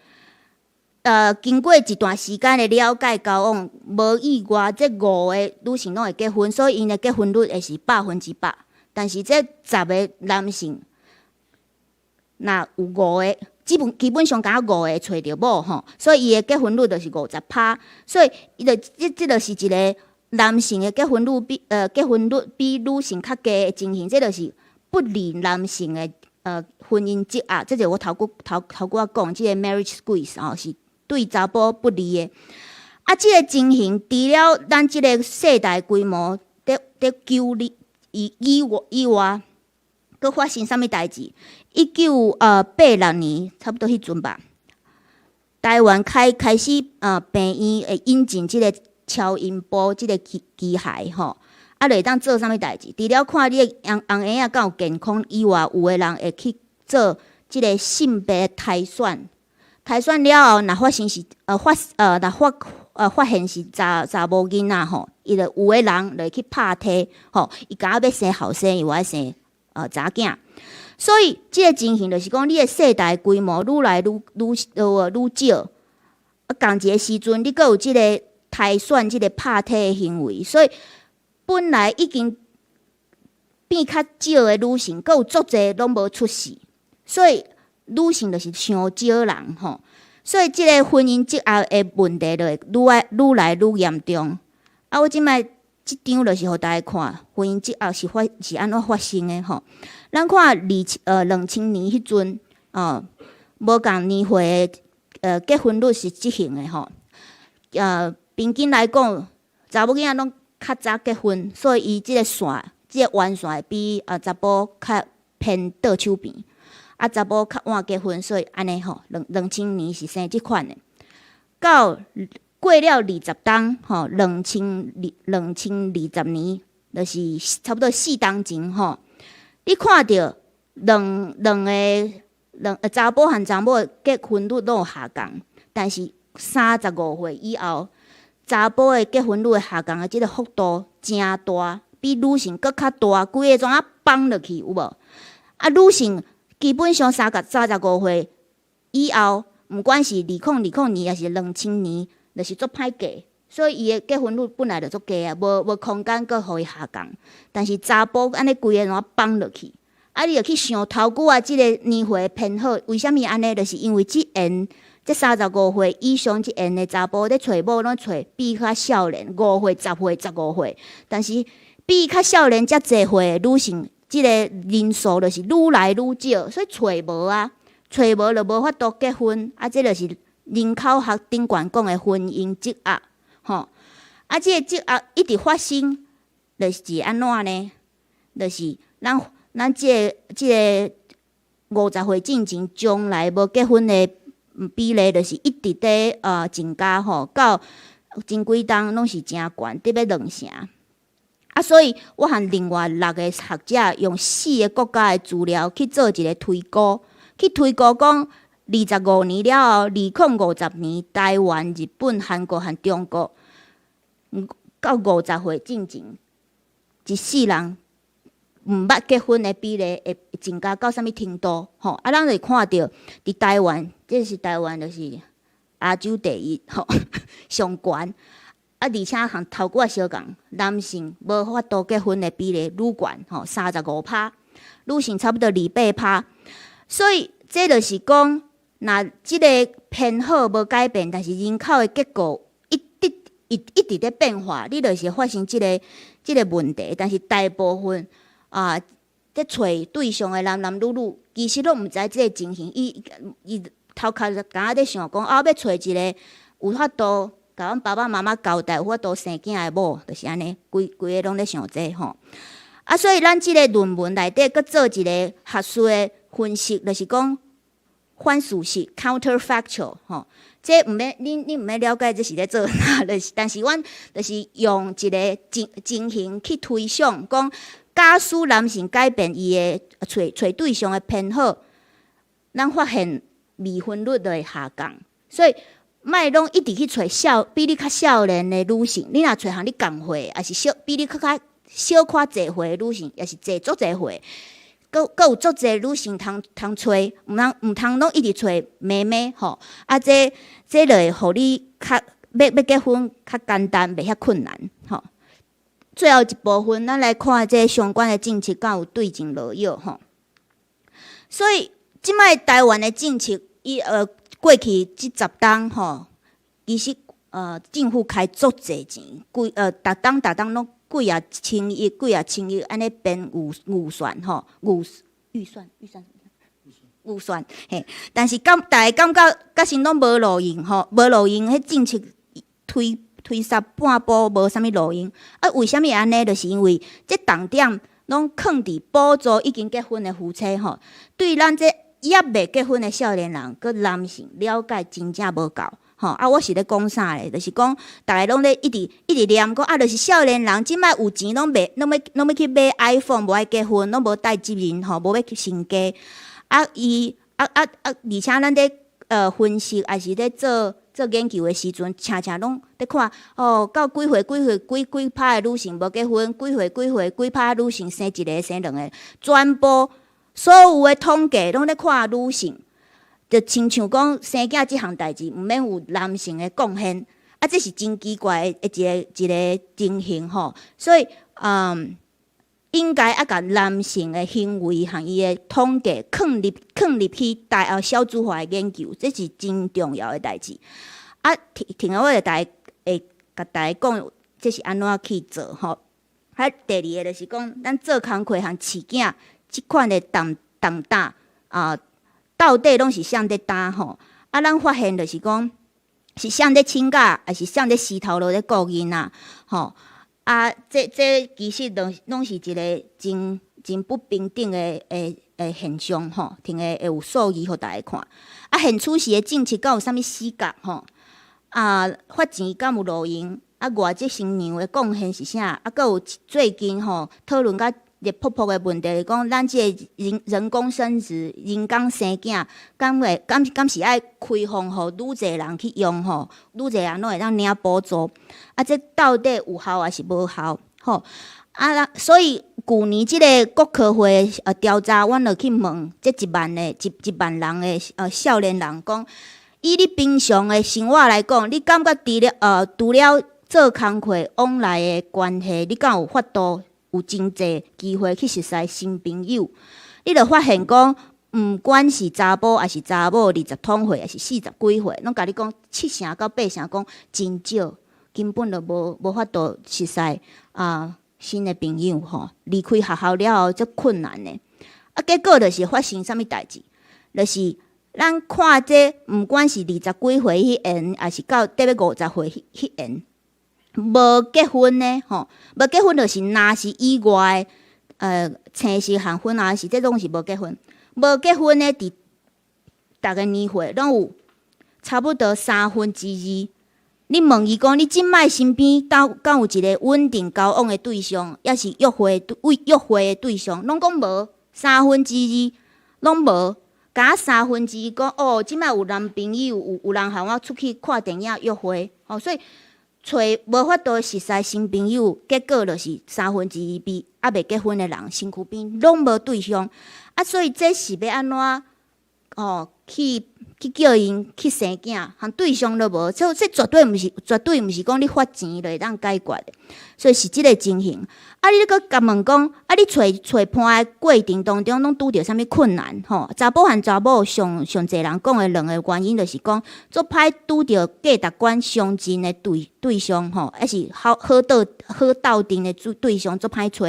经过一段时间的了解交往，无意外，这5个女性拢会结婚，所以因的结婚率会是100%。但是这10个男性，若有5个，基本上敢5个找着某吼，所以伊的结婚率就是50%。所以这就是一个男性的结婚率比女性较低的情形，这就是不利男性的婚姻积压。这就是我头句讲，这个 marriage squeeze 吼是对查甫不利的。啊，这个情形除了咱这个世代规模在救你。以外，佫发生啥物代志？1986年差不多迄阵吧，台湾开始病院会引进即个超音波即个机械吼，啊，就会当做啥物代志？除了看你的红婴仔敢有健康以外，有的人会去做即个性别筛选。筛选了后，若发现是发现是查某囡仔吼，伊就有的人就去拍体吼，伊敢要生后生，伊爱生查囝。所以即个情形就是讲，你的世代规模愈来愈少，共一个时阵，你阁有即个筛选、即个拍体的行为，所以本来已经变较少的女性，阁有足侪拢无出世，所以女性就是伤少人吼。所以即个婚姻积压的问题就会愈来愈严重。啊，我即摆即张就是互大家看，婚姻积压是安怎发生的吼。咱看2000年迄阵无共年岁的结婚率是即型的吼。平均来讲，查某囡仔拢较早结婚，所以伊即个弯线会比查甫较偏倒手边。啊，查甫较晚结婚，所以安尼吼，2000年是生即款的。到过了20冬吼，2020年，就是差不多4冬前吼，你看到两个查甫和查某结婚率都有下降，但是35岁以后，查甫的结婚率下降的即个幅度真大，比女性佫较大，规个怎放落去有无？啊，女性基本上35岁以后，毋管是2020年还是2000年，就是足歹过，所以伊的结婚率本来就足低啊，无空间佫互伊下降。但是查甫安尼规个怎放落去？啊，你著去想头久啊，即个年岁偏好，为虾米安尼？就是因为即35岁以上即的查甫咧找某，拢找比较少年5岁、10岁、15岁，但是比较少年遮济岁的女性。即个人数就是愈来愈少，所以找无啊，找无就无法度结婚啊。这就是人口学顶悬讲的婚姻积压，吼啊，即个积压一直发生，就是安怎呢？就是咱即个50岁进前，将来无结婚的比例，就是一直在增加吼，到前几冬拢是真悬，得要2成。啊，所以我和另外6个学者用4个国家的资料去做一个推估，讲25年了后，2050年，台湾、日本、韩国和中国，到50岁进前，一世人毋捌结婚的比例会增加到啥物程度？吼，啊，咱就看到伫台湾，这是台湾就是亚洲第一，吼，上悬。而且和头骨相共，男性无法度结婚的比例愈悬，35%，女性差不多28%。所以这就是讲，若即个偏好无改变，但是人口的结构一直在变化，你就是发生即个问题。但是大部分在找对象的男男女女，其实拢毋知即个情形。伊头壳就敢在想讲，要找一个有法度甲阮爸爸妈妈交代，有法度生囝的某，就是安尼，规个拢咧想这吼。所以咱即个论文内底佫做一个学术的分析，就是讲反事实 （counterfactual） 吼。这毋免你毋免了解这是咧做啥，但是阮就是用一个情形去推想，讲假使男性改变伊的找对象的偏好，咱发现未婚率就会下降。所以莫拢一直去找比你较少年的女性，你若找和你共岁，也是比你较小可侪岁的女性，也是侪足侪岁。佫有足侪女性通找，毋通拢一直找妹妹吼。这就会互你较要结婚较简单，袂遐困难吼。最后一部分，咱来看这相关的政策敢有对症落药吼。所以即摆台湾的政策，过去即10档吼，其实政府开足侪钱，逐档拢几啊千亿，安尼编预算吼，预算嘿。但是大家感觉甲先拢无路用吼，无路用，迄政策推煞半步，无啥物路用。为虾米安尼？就是因为这重点拢放伫补助已经结婚的夫妻吼，对咱这还未结婚的少年人，佮男性了解真正无够。我是咧讲啥咧？就是讲，大家拢咧一直念讲，就是少年人即摆有钱，拢要去买 iPhone， 无爱结婚，拢无带责任吼，无要去成家。而且咱咧分析，也是咧做研究的时阵，常拢咧看到几趴的女性无结婚，几趴女性生一个生两个，全部所有的统计拢咧看女性。就亲像讲生囝即项代志，毋免有男性的贡献，这是真奇怪的一个情形吼。所以应该甲男性的行为和伊的统计放入去小组化的研究，这是真重要的代志。听我就大家会甲大家讲，这是安怎去做吼。第二个就是讲，咱做工课和饲囝即款的重担到底拢是谁在担吼？咱发现就是讲，是谁在请假，还是谁在死头路在顾囡仔吼？这其实拢是一个真不平等的现象吼，会有数字互大家看。现处时的政策敢有啥物死角吼？发钱敢有路用？外籍新娘的贡献是啥？佫有最近吼讨论甲热扑扑的问题，是讲咱即个人工生殖、人工生囝，敢是爱开放互愈侪人去用吼？愈侪人拢会当领补助，这到底有效还是无效？吼所以去年即个国科会调查，阮就去问这1万人的少年人讲，以你平常的生活来讲，你感觉除了做工课往来的关系，你敢有法度？有真济机会去熟识新朋友，你就发现讲，毋管是查甫还是查某，20通岁还是40几岁，拢甲你讲7成到8成讲真少，根本就无法度熟识新的朋友吼。离开学校了后，足困难的。结果就是发生啥物代志？就是咱看这，毋管是20几岁迄缘，还是到得要50岁迄缘。无结婚呢，无结婚就是若是以外生息和婚后是，这拢是无结婚。无结婚呢，伫逐个年岁拢有差不多2/3。你问伊讲，你即摆身边敢有一个稳定交往的对象，也是约会的对象，拢讲无，2/3拢无。甲2/3讲即摆有男朋友，有人和我出去看电影约会，所以。找无法度熟识新朋友，结果就是2/3比未结婚的人身躯边拢无对象，所以这是要安怎去去叫因去生囝，含对象都无，所以这绝对毋是讲你发钱就会当解决的，所以是即个情形。啊，你搁甲问讲，啊，你找伴的过程当中，拢拄着啥物困难？吼，查甫和查某上侪人讲的两个原因，就是讲做歹拄着价值观相近的对象，吼，还是好斗阵的对象做歹找。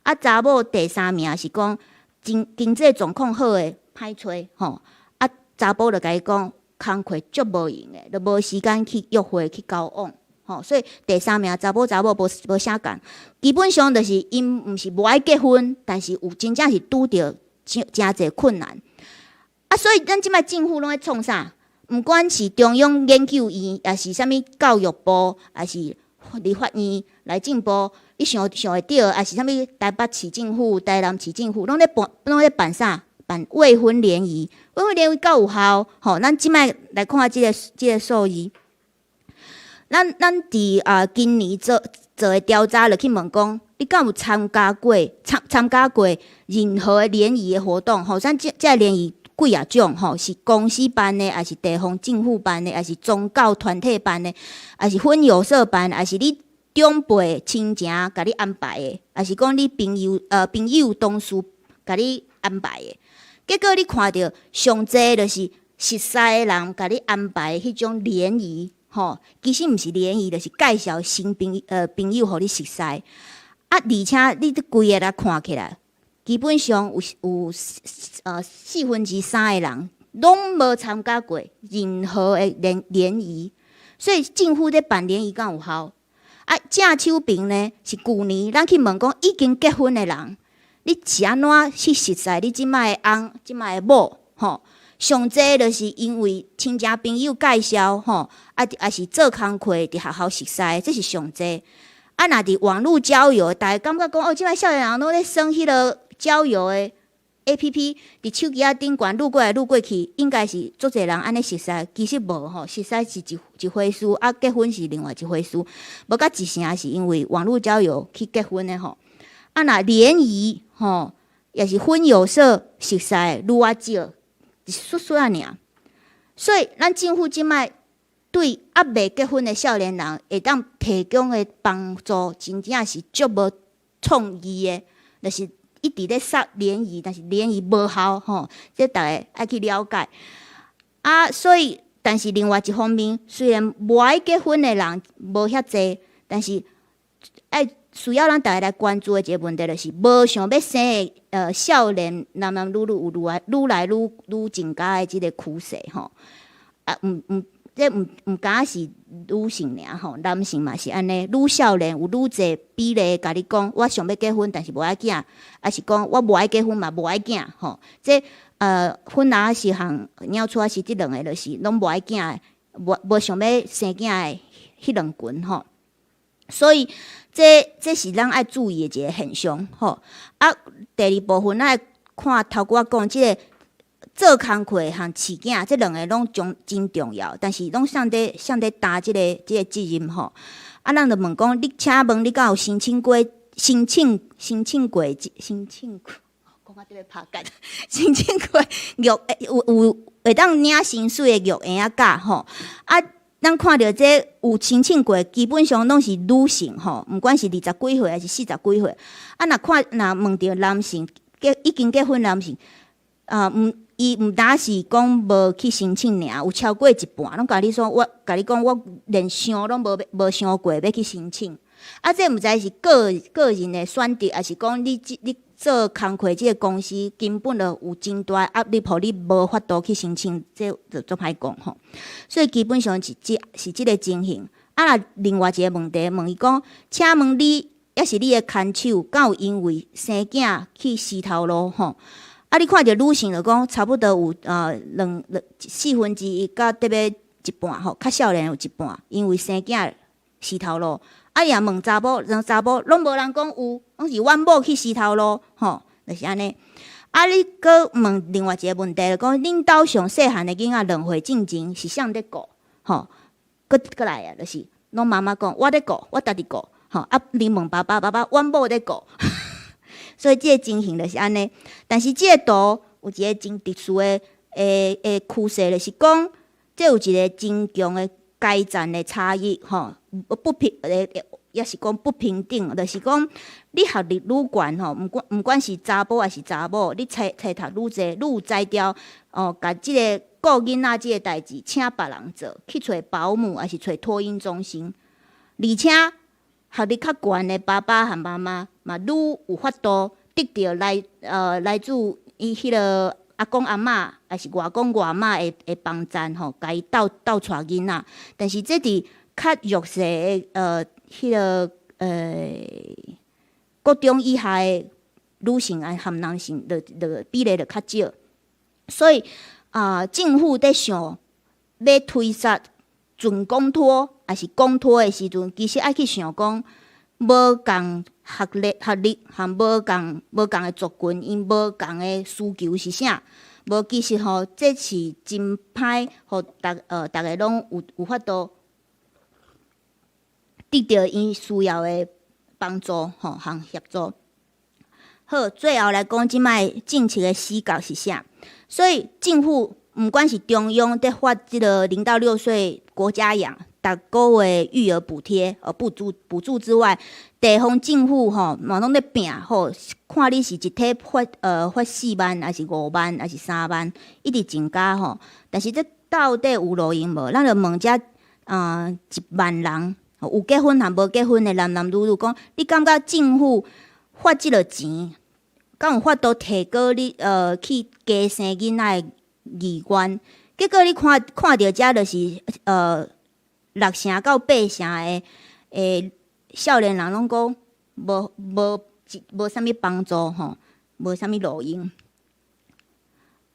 啊，查某第三名是讲经济状况好的歹找，吼。啊，查甫就甲伊讲，工课足无用的，就无时间去约会去交往。吼，所以第三名查某无啥共，基本上就是因毋是无爱结婚，但是有真正是拄着诚侪困难。啊，所以咱即摆政府拢在创啥？毋管是中央研究院，也是啥物教育部，也是立法院、内政部，你想会到，也是啥物台北市政府、台南市政府，拢咧办啥？办未婚联谊，未婚联谊够有效。吼，咱即摆来看即个数字。咱伫今年做的调查，就去问讲，你敢有参加过任何的联谊的活动？吼，咱即个联谊几啊种？吼，是公司办的，还是地方政府办的，还是宗教团体办的，还是婚友社办的，还是你长辈亲情甲你安排的，还是讲你朋友同事甲你安排的？结果你看到上济就是熟识的人甲你安排迄种联谊。吼，其实毋是联谊，就是介绍新朋友互你熟识。啊，而且你规个来看起来，基本上有3%的人拢无参加过任何的联谊，所以政府在办联谊敢有效？啊，正手边呢是旧年咱去问讲已经结婚的人，你是安怎去熟识你即摆的翁、即摆的某？吼。上济就是因为亲戚朋友介绍，吼，也是做工课伫学校熟识，这是上济。啊，若伫网络交友，大家感觉讲，即摆少年人拢咧耍迄落交友的 APP， 伫手机仔顶悬撸过来撸过去，应该是足侪人安尼熟识，其实无吼，熟识是一回事，啊，结婚是另外一回事。无甲一成是因为网络交友去结婚的吼。啊，若联谊吼，也是婚友社熟识愈啊少。是说啊尔，所以咱政府即摆对还未结婚的少年人会当提供的帮助，真正是足无创意的，就是一直咧杀联谊，但是联谊无效吼，这大家爱去了解啊。所以，但是另外一方面，虽然无爱结婚的人无遐济，但是需要咱大家来关注的一个问题，就是无想要生的少年男女有愈来愈增加的即个趋势吼。啊，这毋敢是女性尔吼，男性嘛是安尼，愈少年有愈侪比例甲你讲，我想要结婚，但是无爱囝，还是讲我无爱结婚嘛无爱囝吼。这婚仔是项鸟出是即两个，就是拢无爱囝，无想要生囝的迄两群吼。所以这是咱爱注意的一个现象吼。啊，第二部分咱看头拄仔讲即个做工课和饲囝这两个拢真重要，但是拢向底担即个责任吼。啊，咱就问讲，请问你敢有申请过？讲啊，这个拍干，申请过有会当领薪水的育婴啊假吼啊。咱看到这有申请过，基本上拢是女性吼，毋管是20几岁还是40几岁。啊，若问到男性已经结婚男性，伊毋单是讲无去申请尔，有超过一半拢甲你说，我甲你讲，我连想拢无想过要去申请。啊，这毋知是个人的选择，还是讲你做工课即个公司根本就有真大压力，互你无法度去申请，这就做歹讲吼。所以基本上是即个情形。啊，另外一个问题问伊讲，请问你也是你的牵手，敢有因为生囝去死头路吼？啊，你看着女性就讲，差不多有1/4到特别一半吼，较少年有一半，因为生囝死头路。啊，也问查某拢无人讲有，拢是阮某去死头路，吼，就是安尼。啊，你搁问另外一个问题，就讲恁兜上细汉的囡仔2岁进前是谁咧顾？吼，搁来啊，就是拢妈妈讲我咧顾，我家己顾，吼。啊，你问爸爸，阮某咧顾，所以即个情形就是安尼。但是即个图有一个真特殊的趋势，就是讲，这有一个真强的阶层的差异，吼，不平也是讲不平等，就是讲你学历愈悬吼，毋管是查甫还是查某，你册读愈济，愈有才调，甲即个顾囡仔即个代志，请别人做，去找保姆还是找托婴中心，而且学历较悬的爸爸和妈妈嘛，愈有法度得到来自伊迄个阿公阿嬷还是外公外嬷的帮赞吼，甲伊斗带囡仔。但是这伫较弱势的迄个国中以下的女性啊和男性的比例就较少，所以政府在想要推杀准公托还是公托的时阵，其实爱去想讲，无共学历和无共的族群，因无共的需求是啥？无其实吼，这是真歹，互大家拢有法度得到伊需要的帮助吼和协助。好，最后来讲即摆政策的死角是啥？所以政府毋管是中央在发即个0到6岁国家养，逐个月育儿补贴补助之外，地方政府吼嘛拢咧拼吼，看你是一体发4万，还是5万，还是3万，一直增加吼。但是这到底有路用无？咱就问遮1万人，有结婚和无结婚的男女女讲，你感觉政府发即个钱，敢有法度提高你去加生囡仔的意愿？结果你看到遮就是6成到8成的少年人拢讲无啥物帮助吼，无啥物路用。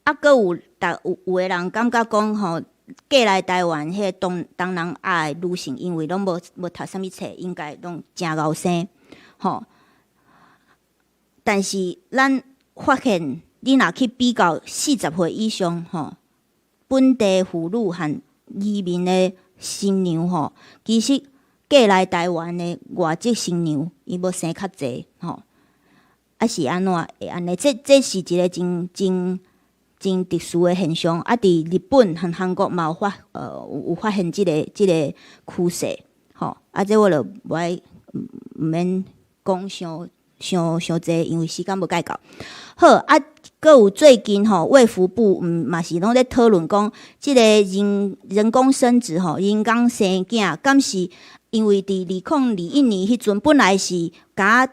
佫有个人感觉讲吼，嫁来台湾迄个东南亚的女性，因为拢无读啥物册，应该拢真后生吼。但是咱发现，你若去比较40岁以上吼，本地妇女和移民的新娘吼，其实嫁来台湾的外籍新娘，伊要生较济吼，是安怎会安尼？这是一个真特殊的现象。伫日本和韩国嘛有发现即个趋势吼。这我就无爱毋免讲伤济，因为时间无介够。好佫有最近吼，卫福部嘛是拢咧讨论讲，即个人工生殖吼，人工生囝，敢是因为伫2021年迄阵，本来是甲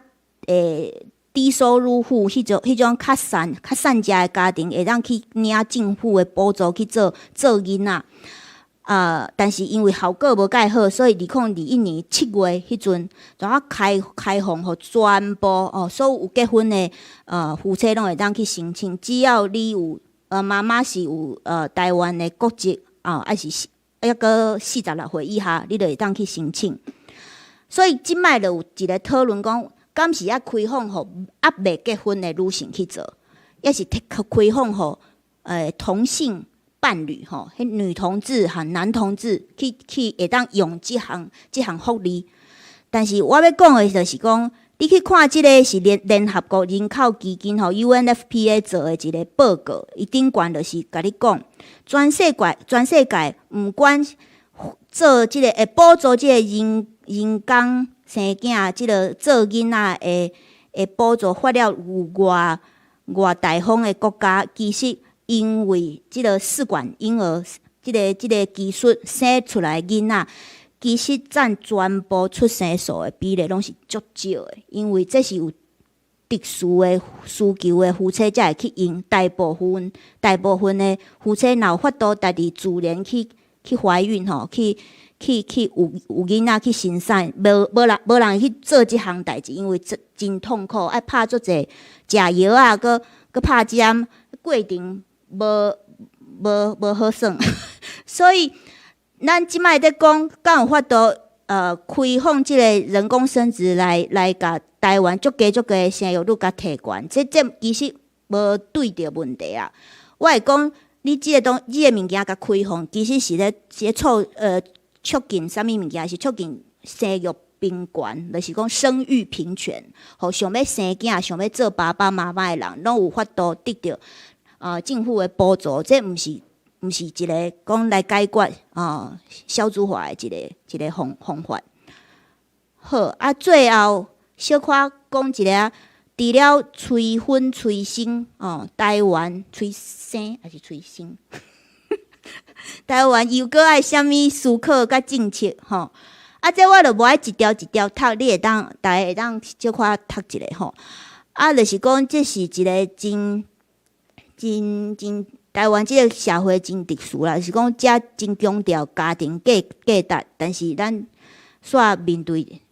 低收入户迄种较善家的家庭，会当去领政府的补助去做囡仔。但是因为效果无介好，所以2021年7月迄阵，就开放互全部所有结婚的夫妻拢会当去申请，只要你有妈妈是有台湾的国籍还是抑个46岁以下，你就会当去申请。所以即摆就有一个讨论讲，敢是开放互未结婚的女性去做，抑是开放互同性伴侣吼，迄女同志和男同志去会当用即项福利。但是我要讲的就是讲，你去看即个是联合国人口基金吼 UNFPA 做的一个报告，伊顶悬就是甲你讲，全世界毋管做即个会补助即个人工生囝，即个做囡仔的补助发了有外大方的国家，其实因为即个试管婴儿，即个技术生出来的囡仔，其实占全部出生数的比例拢是足少的，因为这是有特殊的需求的夫妻才会去用。大部分的夫妻若有法度家己自然去怀孕吼，去有囡仔去生产，无人去做即项代志，因为真痛苦，爱拍足济食药啊，搁拍针，过程无好耍。所以咱即摆在讲，敢有法度开放即个人工生殖来甲台湾足家生育率甲提悬，这其实无对着问题啊。我会讲，你即个物件甲开放，其实是咧促进啥物物件？是促进生育平权，就是讲生育平权，互想要生囝、想要做爸爸妈妈的人，拢有法度得到政府的补助，这毋是一个讲来解决少子化的一个方法。好最后小可讲一个，除了催婚催生台湾催生还是催生？台湾又搁爱啥物思考甲政策这我就无爱一条一条读，你会当大家会当小可读一下就是讲这是一个真台湾即个社会真特殊啦，就是讲遮真强调家庭价值，但是咱煞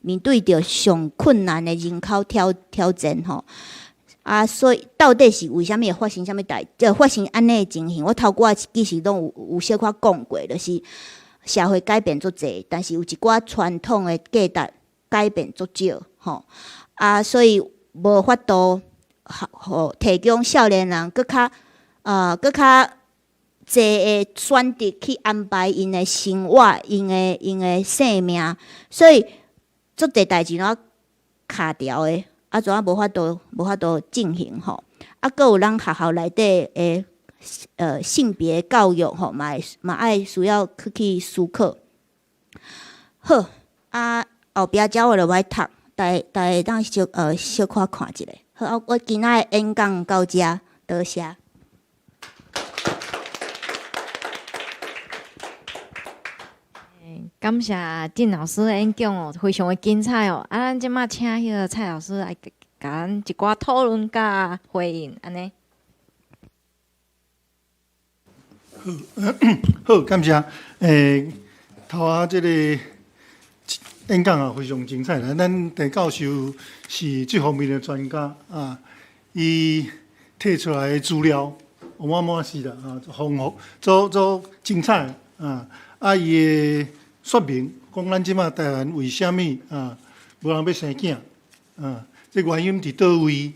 面对着上困难的人口挑战所以到底是为虾米会发生啥物发生安尼的情形？我头寡其实拢有小可讲过，就是社会改变足济，但是有一寡传统的价值改变足少所以无法度提供少年人搁较济的选择去安排因的生活、因的生命，所以足侪代志拢卡掉的，怎啊无法度进行搁有咱学校内底的性别教育嘛爱需要去思考。好后壁遮我就爱读，大家当小可看一下。好，我今仔的演讲到遮，多谢。感谢郑老师的演讲非常的精彩咱即马请迄个蔡老师来甲咱一寡讨论甲回应，安尼。好，感谢。头即个演讲非常精彩啦。咱陈教授是这方面的专家伊摕出来的资料满是啦丰富，做精彩伊的说明讲咱即马台湾为虾米无人要生囝这原因伫倒位，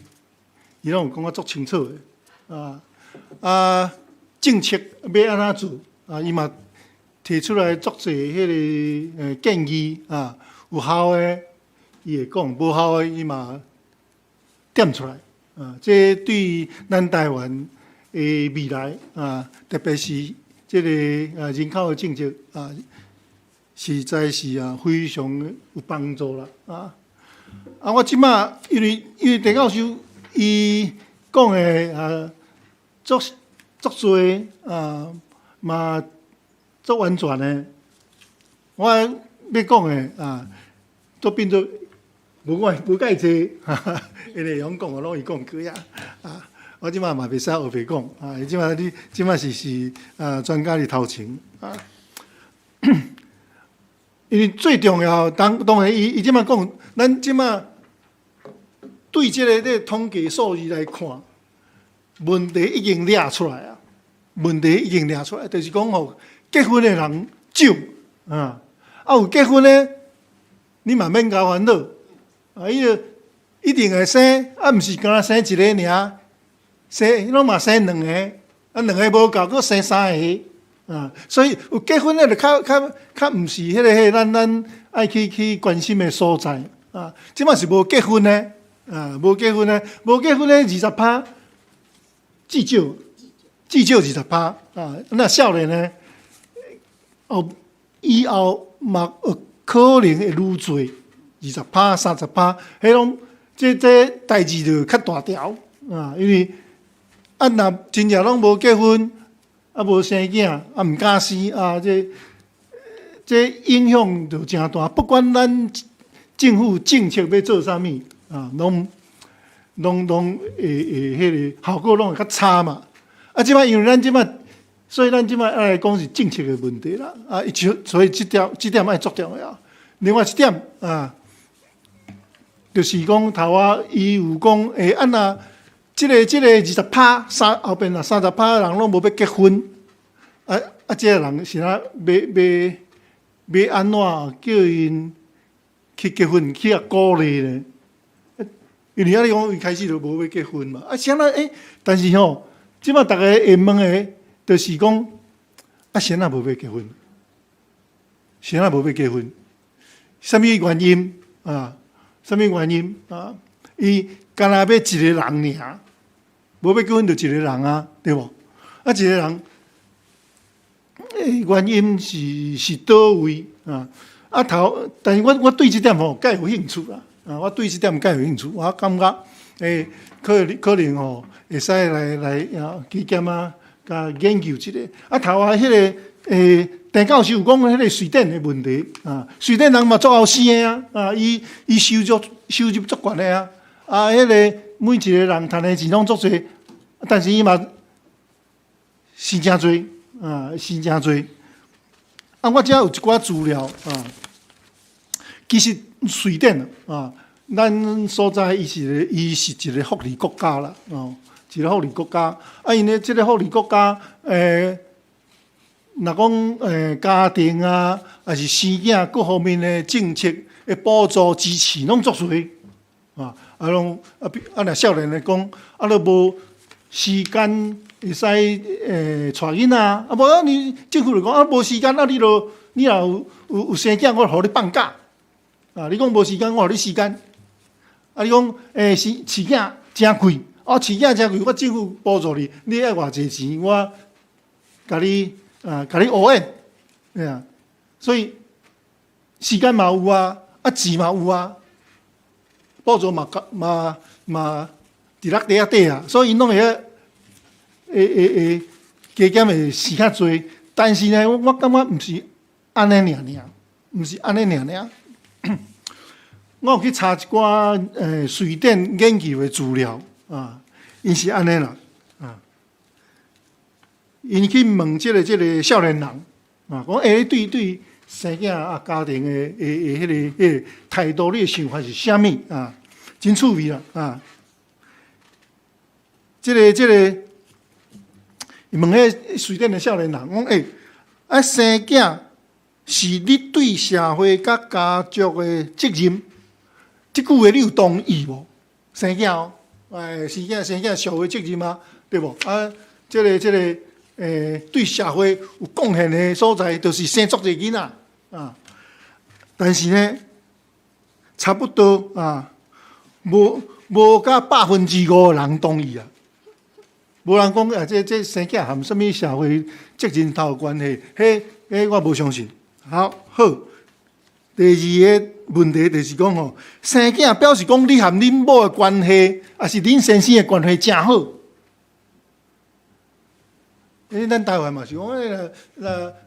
伊拢有讲足清楚的政策要安怎做伊嘛提出来足侪迄个建议有效的伊会讲，无效的伊嘛点出来这对咱台湾的未来特别是这个人口的政策实在是非常有帮助啦我即马因为陈教授伊讲的足多嘛足完全的，我要讲的都变做无介济因内容讲拢伊讲过我即马嘛袂使后白讲你即马是专家伫头前因为最重要，当然伊即马讲，咱即马对这个统计数字来看，问题已经抓出来就是讲结婚的人少有结婚的，你嘛免交烦恼伊就一定会生毋是干生一个尔，生拢嘛生两个两个无够，佫生三个。所以有结婚的就较毋是迄个咱爱去关心的所在即摆是无结婚的无结婚的20%，至少20%那少年呢以后嘛可能会愈侪20%、30%，迄种这代志就较大条因为若真正拢无结婚。无生囝，毋敢生这影响就诚大。不管咱政府政策要做啥物拢迄个效果拢会较差嘛。即摆因为咱即摆，所以咱即摆来讲是政策的问题啦。所以这点爱足重要。另外一点就是讲头伊有讲按那。这个20%后边30%人拢无要结婚，这个人是要安怎叫因去结婚，去鼓励呢？因为你讲一开始就无要结婚嘛，啥但是即摆大家会问的，就是讲谁无要结婚？谁无要结婚？什么原因什么原因伊干那要一个人尔无要结婚就一个人啊，对无？啊，一个人，原因是倒位啊？但是我对这点吼，较有兴趣啦。啊，我对这点较有兴趣，我感觉可能吼会使来去检啊，甲研究一下。啊，头啊，迄个陈教授有讲迄个瑞典的问题啊，瑞典人嘛足后生的啊，伊收入足悬的啊，啊，迄个每一个人赚的钱拢足侪，但是伊嘛是真侪啊，是真侪。啊，我遮有一寡资料啊，其实瑞典啊，咱所在伊是一个福利国家啦，哦，一个福利国家。啊，因为即个福利国家，若讲家庭啊，还是生囝各方面的政策的补助支持，拢足侪啊。拢若少年来讲，都无时间会使带囡仔，啊无你政府就讲无时间，你若有生囝，我互你放假啊。你讲无时间，我互你时间。啊，你讲饲囝真贵，饲囝真贵，我政府补助你，你爱偌济钱，我甲你学演，啊，所以时间嘛有啊，钱嘛有啊，补助嘛伫落地底啊，所以因拢会加减会是较侪，但是呢，我感觉毋是安尼尔，毋是安尼尔。我有去查一寡瑞典研究的资料啊，因是安尼啦啊，因去问即个少年人啊，讲对生囝啊家庭的迄个态度，你的想法是啥物啊？真趣味啦啊！即个问迄瑞典的少年人讲生囝是你对社会甲家族的责任。即句话你有同意无？生囝生囝社会责任啊，对无？啊，即个对社会有贡献的所在，就是生足侪囡仔啊。但是呢，差不多啊，无甲5%的人同意啊。无人讲这生囝含什么社会责任头有关系？迄我无相信。好。第二个问题就是讲吼，生囝表示讲你和恁某的关系，还是恁先生的关系真好。咱台湾嘛是讲，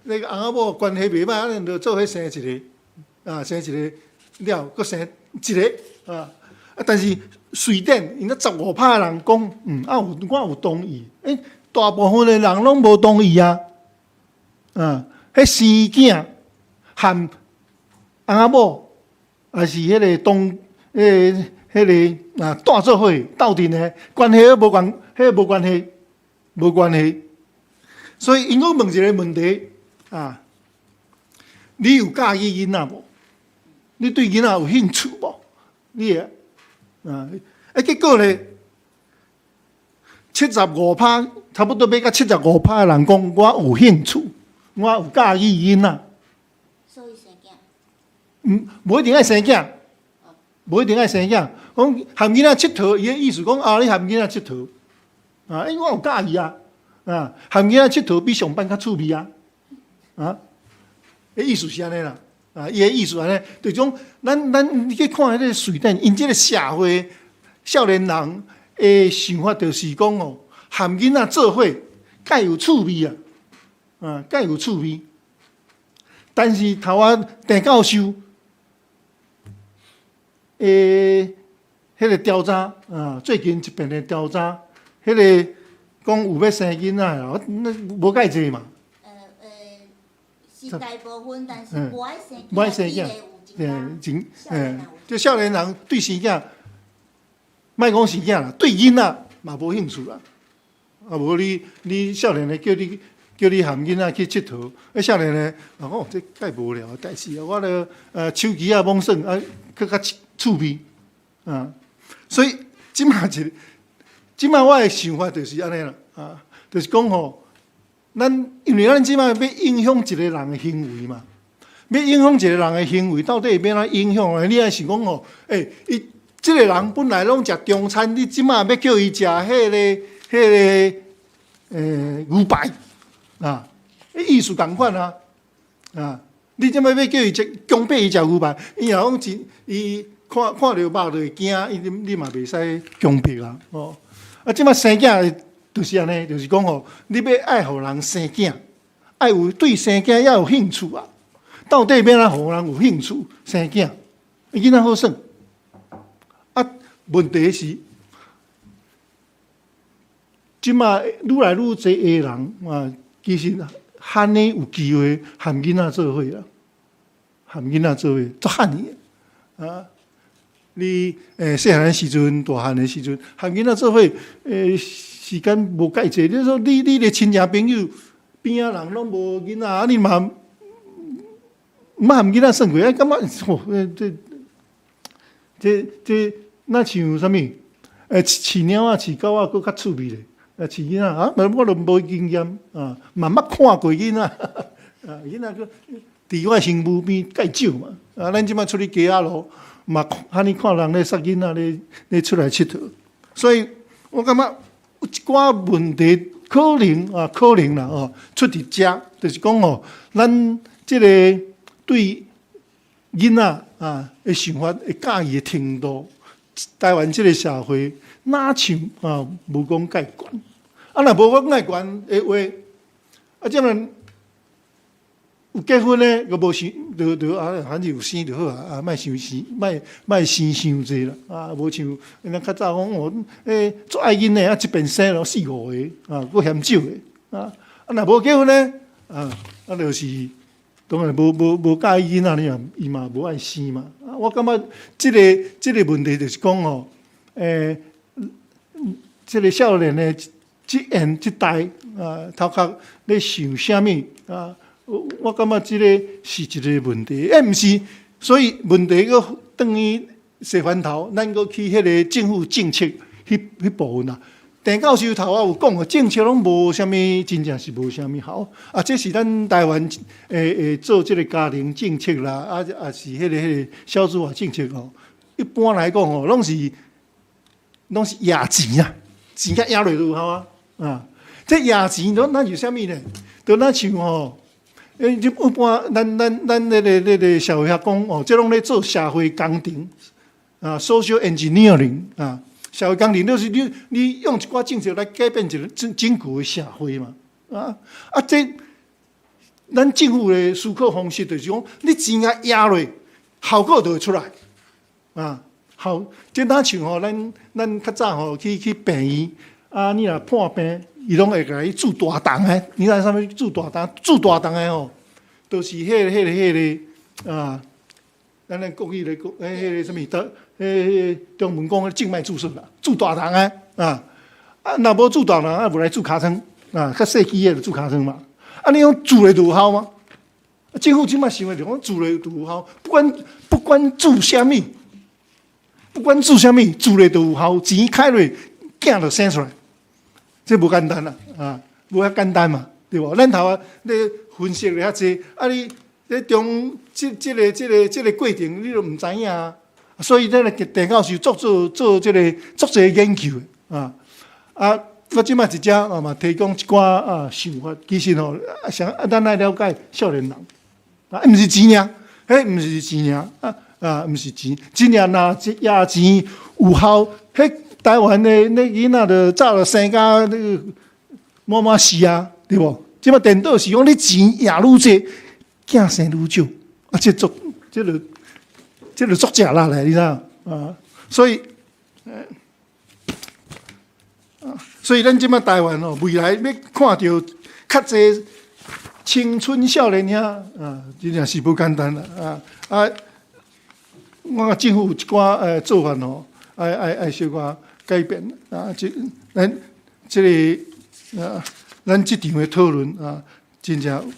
那个翁仔某关系袂歹，咱就做伙生一个啊，生一个了，佮生一个啊。但是瑞典，因15%人讲，我有同意。大部分的人拢无同意啊。迄生囝和翁仔某还是迄个带做伙斗阵的关系，无关系。所以因佫问一个问题啊，你有介意囡仔无？你对囡仔有兴趣无？结果呢，75%差不多要到75%的人讲，我有兴趣，我有介意囡仔。无一定爱生囝，无一定爱生囝。讲含囡仔佚佗，伊个意思讲你含囡仔佚佗啊？我有介意啊！含囡仔佚佗比上班较趣味啊！意思是安尼啦。伊个意思安尼，就是讲咱你去看迄个瑞典，因即个社会少年人的想法，就是讲含囡仔做伙，介有趣味啊！介有趣味。但是头陈教授。迄个调查最近一遍的调查，迄个讲有要生囡仔啦，无介济嘛。是大部分，但是无爱生囝，就少年人对生囝，莫讲生囝啦，对囡仔嘛无兴趣啦。无你少年的叫你含囡仔去佚佗，少年的这介无聊的代志啊，我咧手机啊网耍更较趣味所以即摆我的想法就是安尼啦就是讲因为咱即摆要影响一个人的行为嘛，要影响一个人的行为，到底会要怎影响呢？你爱想讲伊即个人本来拢食中餐，你即摆要叫伊食迄迄个牛排啊，意思同款啊啊！你即摆要叫伊食强迫伊食牛排，伊若讲伊看到肉就会惊，你嘛袂使强迫啦哦。啊，即摆生囝就是安尼，就是讲吼，你要爱互人生囝，爱有对生囝要有兴趣啊。到底要哪互人有兴趣生囝？囡仔好耍。啊，问题是，即摆愈来愈侪个人啊，其实汉呢有机会含囡仔做伙啦，含囡仔做伙足汉的啊。你细汉的时阵、大汉的时阵，含囡仔做伙，时间无介济。你说你的亲戚朋友边仔人拢无囡仔，啊你嘛毋含囡仔算过，感觉哦，这那像啥物？饲猫啊、饲狗啊，佫较趣味咧。饲囡仔啊，我都无经验啊，嘛捌看过囡仔，啊，囡仔佫伫我身躯边介少嘛。啊，咱即摆出去街仔路，嘛哈尼看人咧杀囡仔咧出来佚佗，所以我感觉有一寡问题可能啦哦，出伫遮，就是讲哦，咱即个对囡仔啊的想法、会介意的程度，台湾即个社会哪像啊无讲介悬，啊若无讲介悬的话，啊即个有结婚咧，佮无生，就啊，反正有生就好啊，啊，莫生，莫生伤济啦，啊，无像咱较早讲哦，做爱囡的啊，一边生咯4、5个啊，佫嫌少的啊，啊，若无结婚咧，啊，就是当然无介意囡仔，伊嘛无爱生嘛。啊，我感觉即个问题就是讲哦，即个少年的即代啊，头壳咧想啥物啊？我感觉即个是一个问题，毋是，所以问题佫等于洗翻头，咱佫去迄个政府政策迄部分啦。陈教授头仔有讲过，政策拢无啥物，真正是无啥物好啊。这是咱台湾做即个家庭政策啦，啊是迄个小资化政策哦。一般来讲哦，拢是压钱啊，钱甲压落就有效啊。啊，这压钱那是啥物呢？就那像吼。一般咱那个社会学讲哦，这拢咧做社会工程啊 ，social engineering 啊，社会工程就是你用一寡政策来改变一个整个的社会嘛啊，这咱政府的思考方式就是讲，你钱啊压落，效果就会出来啊。好，这哪像吼，咱较早吼去病院啊，你若破病。伊拢会甲你煮大档诶，你知啥物煮大档？煮大档诶吼，都是迄个啊，咱咧国语咧讲，迄个啥物？中文讲诶静脉注射啦，煮大档诶啊！啊，若无煮大档，啊无来煮尻川啊，较细支诶就煮尻川嘛。啊，你讲煮咧就有效吗？政府即摆想诶就讲煮咧就有效，不管煮啥物，煮咧就有效，钱开落，囝就生出来。这无简单啦，啊，无遐简单嘛，对无？咱头啊，咧分析了遐济，啊，你咧中这个过程，你都毋知影啊。所以咱陈教授做这个足侪研究的啊，我即摆直接嘛提供一寡想法。其实吼，咱来了解少年人啊，毋是钱尔，毋是钱尔毋是钱，真正若压钱有效，迄。台湾的那囡仔就早就生甲那个满死啊，对无？即摆颠倒是讲你钱也愈济，囝生愈少，啊，这就足假啦来，你知啊？所以所以咱即摆台湾哦，未来要看到较侪青春少年兄啊，真正是不简单啦我政府有一寡做法哦，爱小可。改变啊！咱这场的讨论啊，真正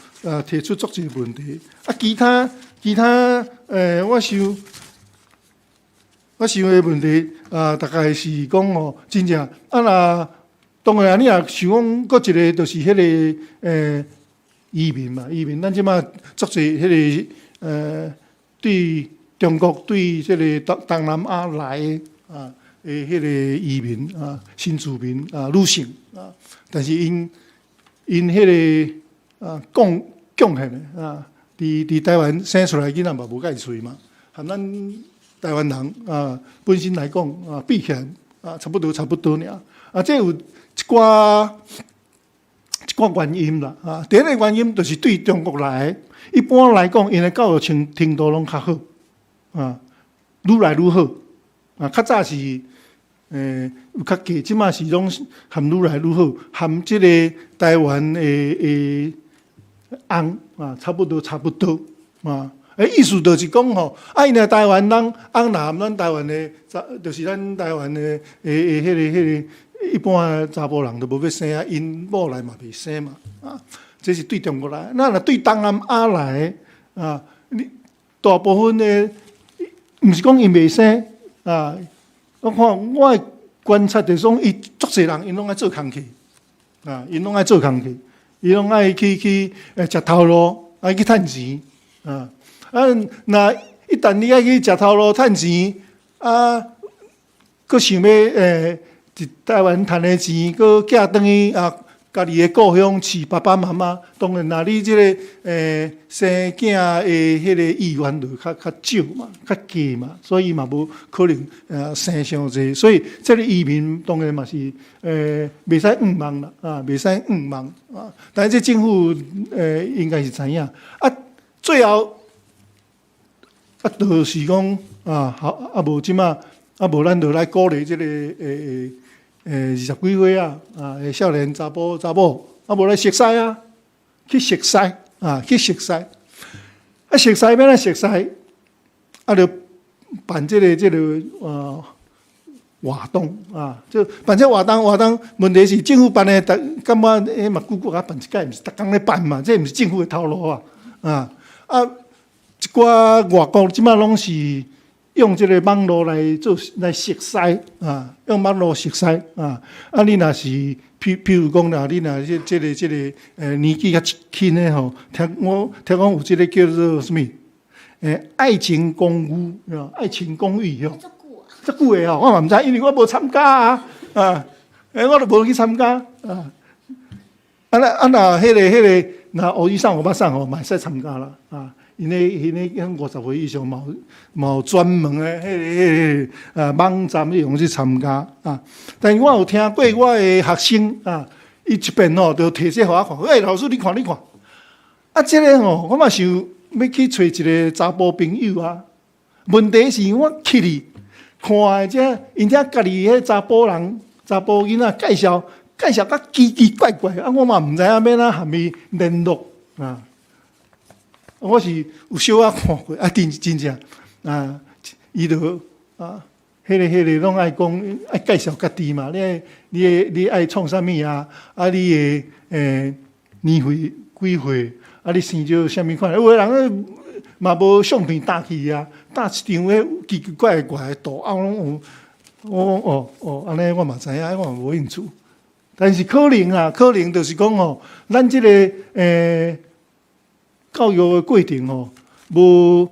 提出足侪问题啊。其他我想的问题大概是讲哦，真正那当然你若想讲，搁一个就是迄个移民嘛，移民咱即马足侪迄个对中国对这个东南亚来的迄个移民啊、新住民啊、女性啊，但是因迄个贡献的啊，伫台湾生出来囡仔嘛无介喙嘛，含咱台湾人啊本身来讲啊，比起来啊差不多尔啊，这有一寡原因啦啊。第一个原因就是对中国来，一般来讲，因的教育程度拢较好啊，愈来愈好啊。较早是有较低，即马是拢含愈来愈好，含即个台湾的翁啊，差不多啊。意思就是讲吼，因若台湾人翁若含咱台湾的，就是咱台湾的迄个。一般的查甫人都无要生啊，因某来嘛袂生嘛啊，这是对中国来。那若对东南亚来啊，你大部分的毋是讲因袂生啊，我看我的观察就是讲，伊足侪人因拢爱做工课啊，因拢爱做工课，伊拢爱去食头路，爱去趁钱啊。那一旦你爱去食头路趁钱啊，佫想要伫台湾赚的钱，佮寄转去啊，家己的故乡饲爸爸妈妈。当然啦，你即个生囝的迄个意愿就较少嘛，较低嘛，所以嘛无可能生伤济。所以这个移民当然嘛是袂使误望啦啊，袂使误望啊。但是这政府应该是知影啊，最后啊，就是讲啊，好啊，无即马啊，无咱就来鼓励即个20几岁啊，少年查甫查某，啊无来熟悉啊，去熟悉啊，去熟悉，啊熟悉要哪熟悉？啊，就办这个活动啊，就办这活动。问题是政府办的，感觉嘛，久久啊办一届，毋是逐工咧办嘛，这毋是政府的头路啊，一寡外国即马拢是。用这个网络来熟悉啊，用网络熟悉啊。你若是譬如讲啦，你若这个年纪较轻的吼，听讲有这个叫做什么？爱情公寓爱情公寓吼。足久的吼，我嘛毋知，因为我无参加啊。我都无去参加啊。若迄个，若学医上、学北上吼，嘛会使参加啦啊。因迄50岁以上嘛有专门的迄个网站用去参加啊。但是我有听过我的学生啊，伊一遍吼就摕这互我看，老师你看啊，这个吼我嘛想要去找一个查甫朋友啊。问题是我去哩看的这，因遮家己迄查甫人、查甫囡仔介绍较奇奇怪怪啊，我嘛毋知影要哪含伊联络啊。我是有小可看过啊，真正啊，伊就啊，迄个拢爱讲爱介绍家己嘛。你爱创啥物啊？啊，你的年岁几岁？啊，你生就啥物款？有个人嘛无相片搭去啊，搭一张迄奇奇怪怪的图啊，拢有。我安尼我嘛知影，我嘛无兴趣。但是可能就是讲吼，咱这个教育的过程吼，无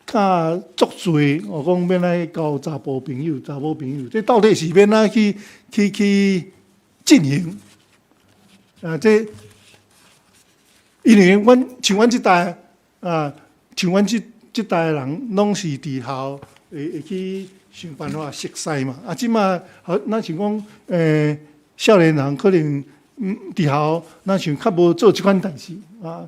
较足侪。我讲要来交查甫朋友，这到底是要哪去进行？这因为像阮这代啊，像阮这代的人，拢是伫校会去想办法熟悉嘛。即马咱像讲少年人可能伫校，咱想较无做即款代志啊。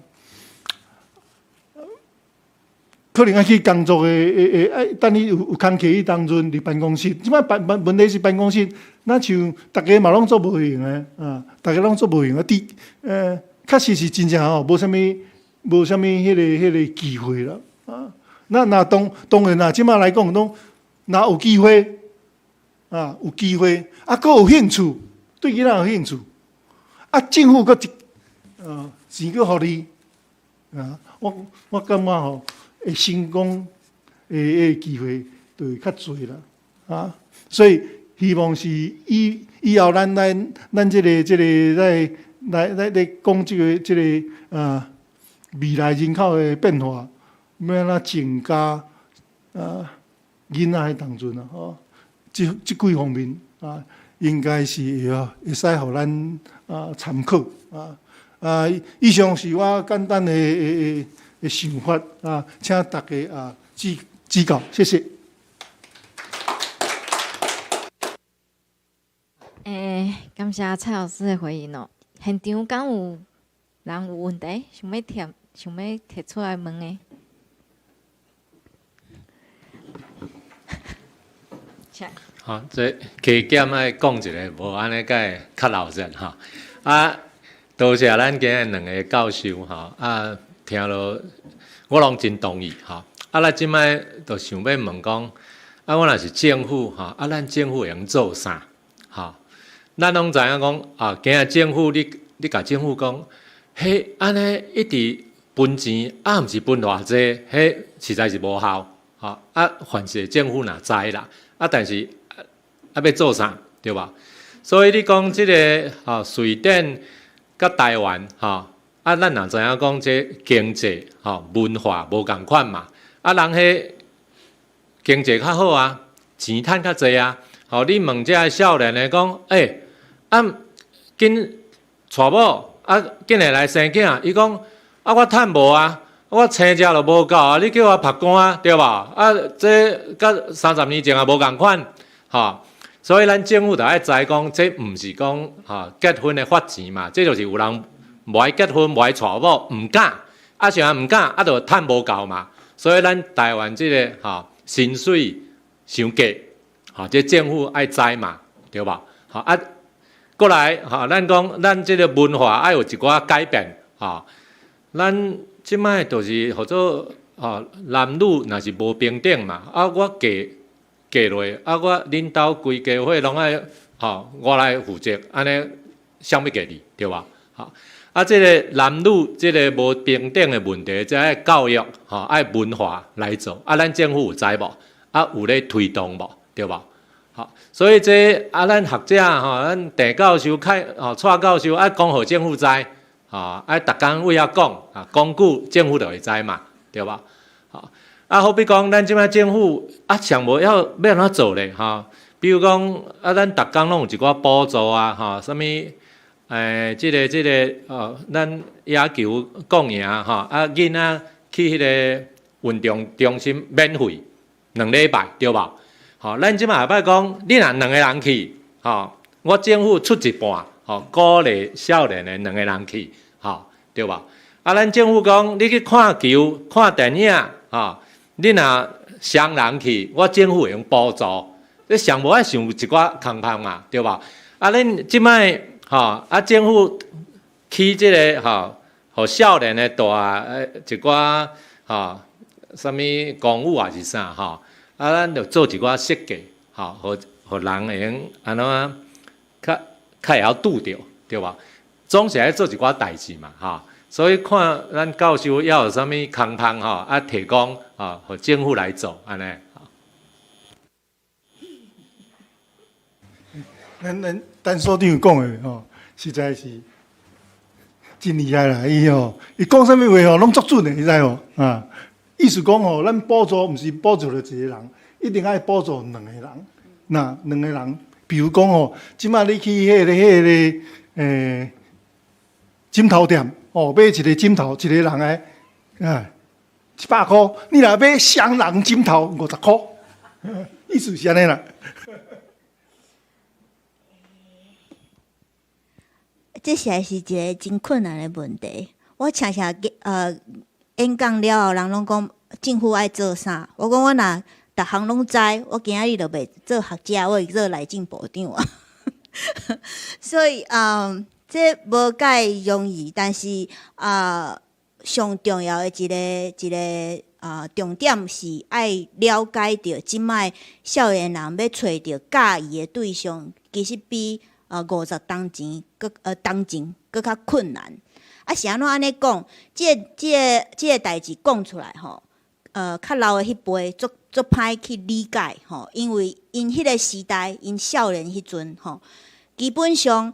可能要去工作的，等你有工课去当阵伫办公室。即摆问题是办公室，那像大家嘛拢做无用的啊，大家拢做无用的。确实是真正吼，无啥物迄个机会啦啊。那当然啦，即摆来讲，拢若有机会啊，有机会啊，佫有兴趣，对囡仔有兴趣啊，政府佫钱佫互你啊，我感觉吼。会成功的机会就会较侪啦啊，所以希望是以后咱这个来讲这个未来人口的变化，要安怎增加囡仔的当中啊，即几方面啊，应该是会使互咱参考以上是我简单的想法请大家指教，谢谢。感谢蔡老师的回应哦。现场敢有人有问题，想要提出来问的？好，这加减爱讲一个，无安尼个较老实哈。多谢咱今日两个教授哈，听了我拢真同意哈。咱即摆就想要问讲，我若是政府哈，咱政府会用做啥？哈，咱拢知影讲今日政府你甲政府讲，嘿，安尼一直分钱，毋是分偌济，嘿，实在是无效。凡是政府若知啦，但是要做啥，对吧？所以你讲即个瑞典甲台湾咱若知影讲这经济文化无共款嘛，人迄经济较好钱趁较济你问这个少年的讲，紧娶某紧来来生囝，伊讲我趁无我生食就无够你叫我拍官对吧？这甲30年前无共款所以咱政府就爱知讲，这毋是讲结婚的发钱嘛，这就是有人无爱结婚，无爱娶某，毋敢像毋敢就趁无够嘛。所以咱台湾这个薪水伤低这政府爱知嘛，对吧？过来咱讲咱这个文化爱有一寡改变咱即摆就是或者男女若是无平等嘛，我嫁落，我恁兜规家伙拢爱我来负责，安尼啥物价哩，对吧？即个男女即个无平等的问题，即爱教育爱文化来做，咱政府有知无？有咧推动无？对吧？所以这咱学者咱郑教授、蔡教授讲互政府知。逐工为遐讲久，政府就会知嘛，对吧？好比讲，咱即摆政府上无要安怎做咧？比如讲咱逐工拢有一寡补助啥物即个咱野球讲赢囡仔去迄个运动中心免费2礼拜，对吧？咱即摆下摆讲，你若2个人去我政府出一半。鼓励少年的2个人去，对吧？咱政府讲，你去看球、看电影，你若双人去，我政府会用补助。你上无爱想一寡空空嘛，对吧？恁即摆政府起即个互少年的大一寡啥物公务是啥咱就做一寡设计，互人会用安怎较会晓拄着，对吧？总是爱做一寡代志嘛，所以看咱教授要有啥物空空提供互政府来做安尼。咱所长讲的实在是真厉害啦！伊讲啥物话拢足准的，你知意思讲咱补助毋是补助了一个人，一定爱补助2个人。那2个人。比如讲即摆你去迄个枕头店买一个枕头，一个人的100块，你若买双人枕头50块，意思是安尼啦。这实在是一个真困难的问题。我常常演讲了后，人拢讲政府爱做啥，我讲我若逐项拢知，我今日就袂做学者，我会做内政部长啊。所以这无介容易，但是上重要的一个重点是爱了解到，即摆少年人要找到喜意的对象，其实比50当前搁较困难。是安怎安尼讲？这个代志讲出来较老的迄辈足歹去理解因为因迄个时代，因少年迄阵基本上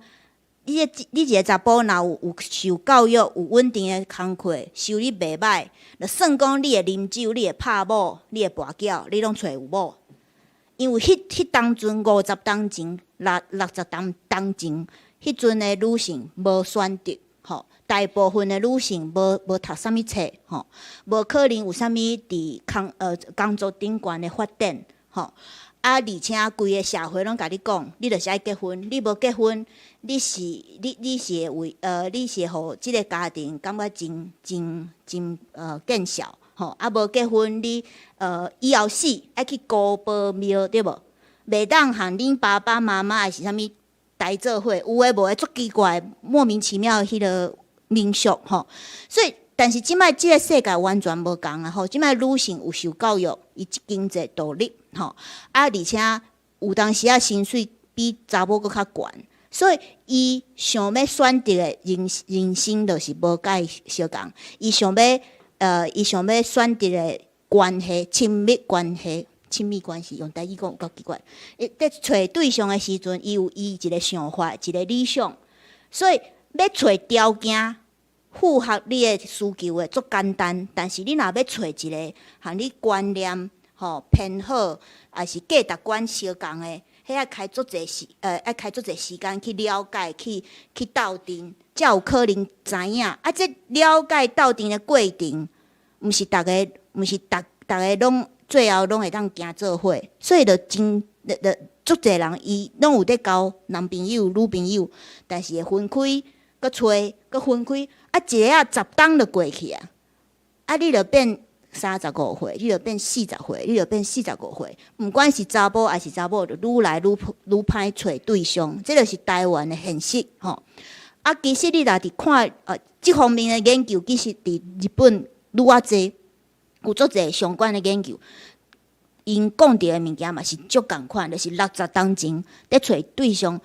你一个查甫若有受教育、有稳定的工课，收入袂歹，就算讲你会啉酒、你会拍某、你会跋筊，你拢找有某。因为迄当阵50当前、60当前，迄阵的女性无选择，吼，大部分的女性无读啥物册，吼，无可能有啥物伫工作顶悬的发展，吼。而且规个社会拢甲你讲，你著是爱结婚，你无结婚，你是会为你是互即个家庭感觉真见笑，吼，啊无结婚你以后死爱去孤保庙对无？袂当和恁爸爸妈妈还是啥物代做伙，有诶无诶足奇怪，莫名其妙诶迄个民俗吼，所以。但是即摆即个世界完全无共啊！吼，即摆女性有受教育，伊经济独立，吼，而且有当时薪水比查某搁较悬，所以伊想要选择的人生就是无甲伊相共。伊想要选择的关系，亲密关系用台语讲有够奇怪。在找对象的时阵，伊有伊一个想法，一个理想，所以要找条件。符合你的需求的足简单，但是你若要找一个和你观念偏好，还是价值观相共的，迄爱开足侪时间去了解、去斗阵，才有可能知影。啊，这了解斗阵的过程，毋是逐个拢最后拢会当行做伙，所以足侪人伊拢有伫交男朋友、女朋友，但是会分开。搁找，搁分开，一个10冬就过去啊！你就变35岁，你就变40岁，你就变45岁。毋管是查甫还是查某，就愈来愈歹找对象，这就是台湾的现实吼。其实你若伫看即方面的研究，其实伫日本愈仔济，有足济相关的研究。因讲着的物件嘛是足共款，就是60当前咧找对象，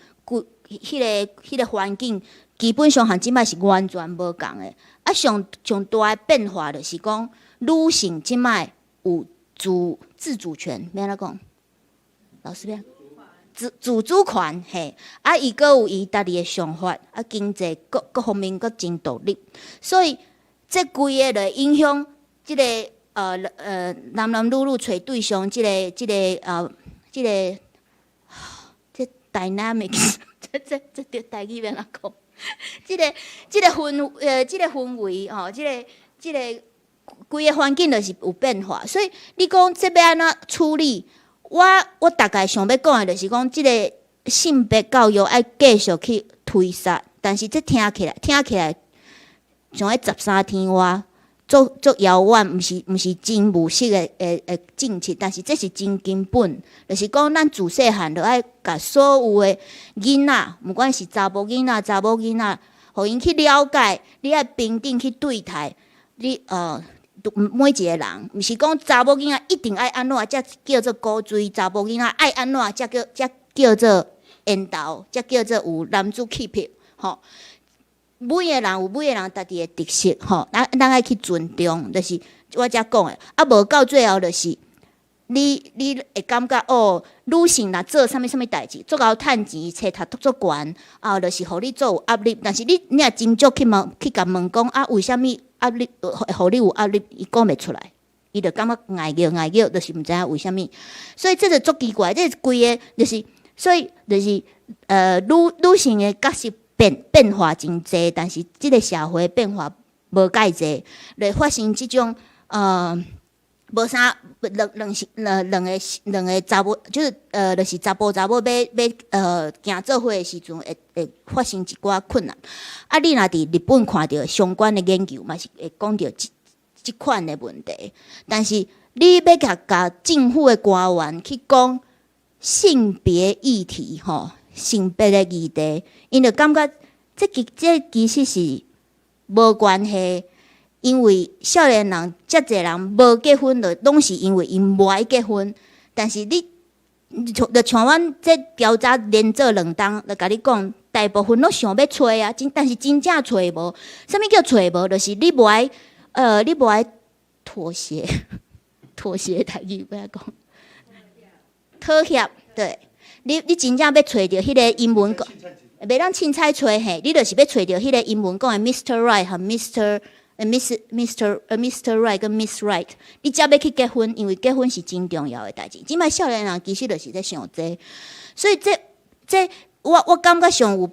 迄个环境。基本上和即摆是完全无共的。上大的变化就是讲，女性即摆有自主权，要安怎讲？老师要自主权嘿。伊阁有伊家己的想法，经济各方面阁真独立，所以这规个就影响即个男女找对象，即个 dynamics， 这台语要安怎讲？即个氛围吼，即个规个环境就是有变化，所以你讲这要安怎处理？我大概想要讲的就是讲，即个性别教育爱继续去推杀，但是这听起来像迄13天外足遥远，毋是真务实的政策，但是这是真根本，就是讲咱自细汉就爱甲所有的囡仔，毋管是查甫囡仔、查某囡仔，互因去了解，你爱平等去对待你每一个人，毋是讲查某囡仔一定爱安怎才叫做古锥，查某囡仔爱安怎才叫做缘投，才叫做有男子气魄，吼。每个人有每个人家己的特色，吼，咱爱去尊重，就是我遮讲的。无到最后就是你会感觉哦，女性若做啥物代志，足够趁钱，册读足悬，就是互你做有压力。但是你若真足去甲问讲为虾米压力互你有压力，伊讲袂出来，伊就感觉碍叫，就是毋知影为虾米。所以这就足奇怪，这规个就是，所以就是女性的角色。变化真济，但是即个社会变化无介济，来发生即种无啥两个查某，就是就是查甫要行做伙的时阵，会发生一寡困难。你若伫日本看到相关的研究，嘛是会讲到即款的问题。但是你要甲政府的官员去讲性别议题，吼。性别的议题，因就感觉这其实是无关系，因为少年人遮侪人无结婚，就拢是因为因无爱结婚。但是你就像阮这调查连做2冬，就甲你讲，大部分拢想要找啊，但是真正找无。啥物叫找无？就是你无爱妥协，妥协台语要讲，妥协对。你真正要找着迄个英文讲，袂当凊彩找嘿，你就是要找着迄个英文讲的 Mr. Right 和 Mr. Mr. Right 跟 Miss Right， 你才要去结婚，因为结婚是真重要的代志。即摆少年人其实就是在想这個，所以这我感觉上有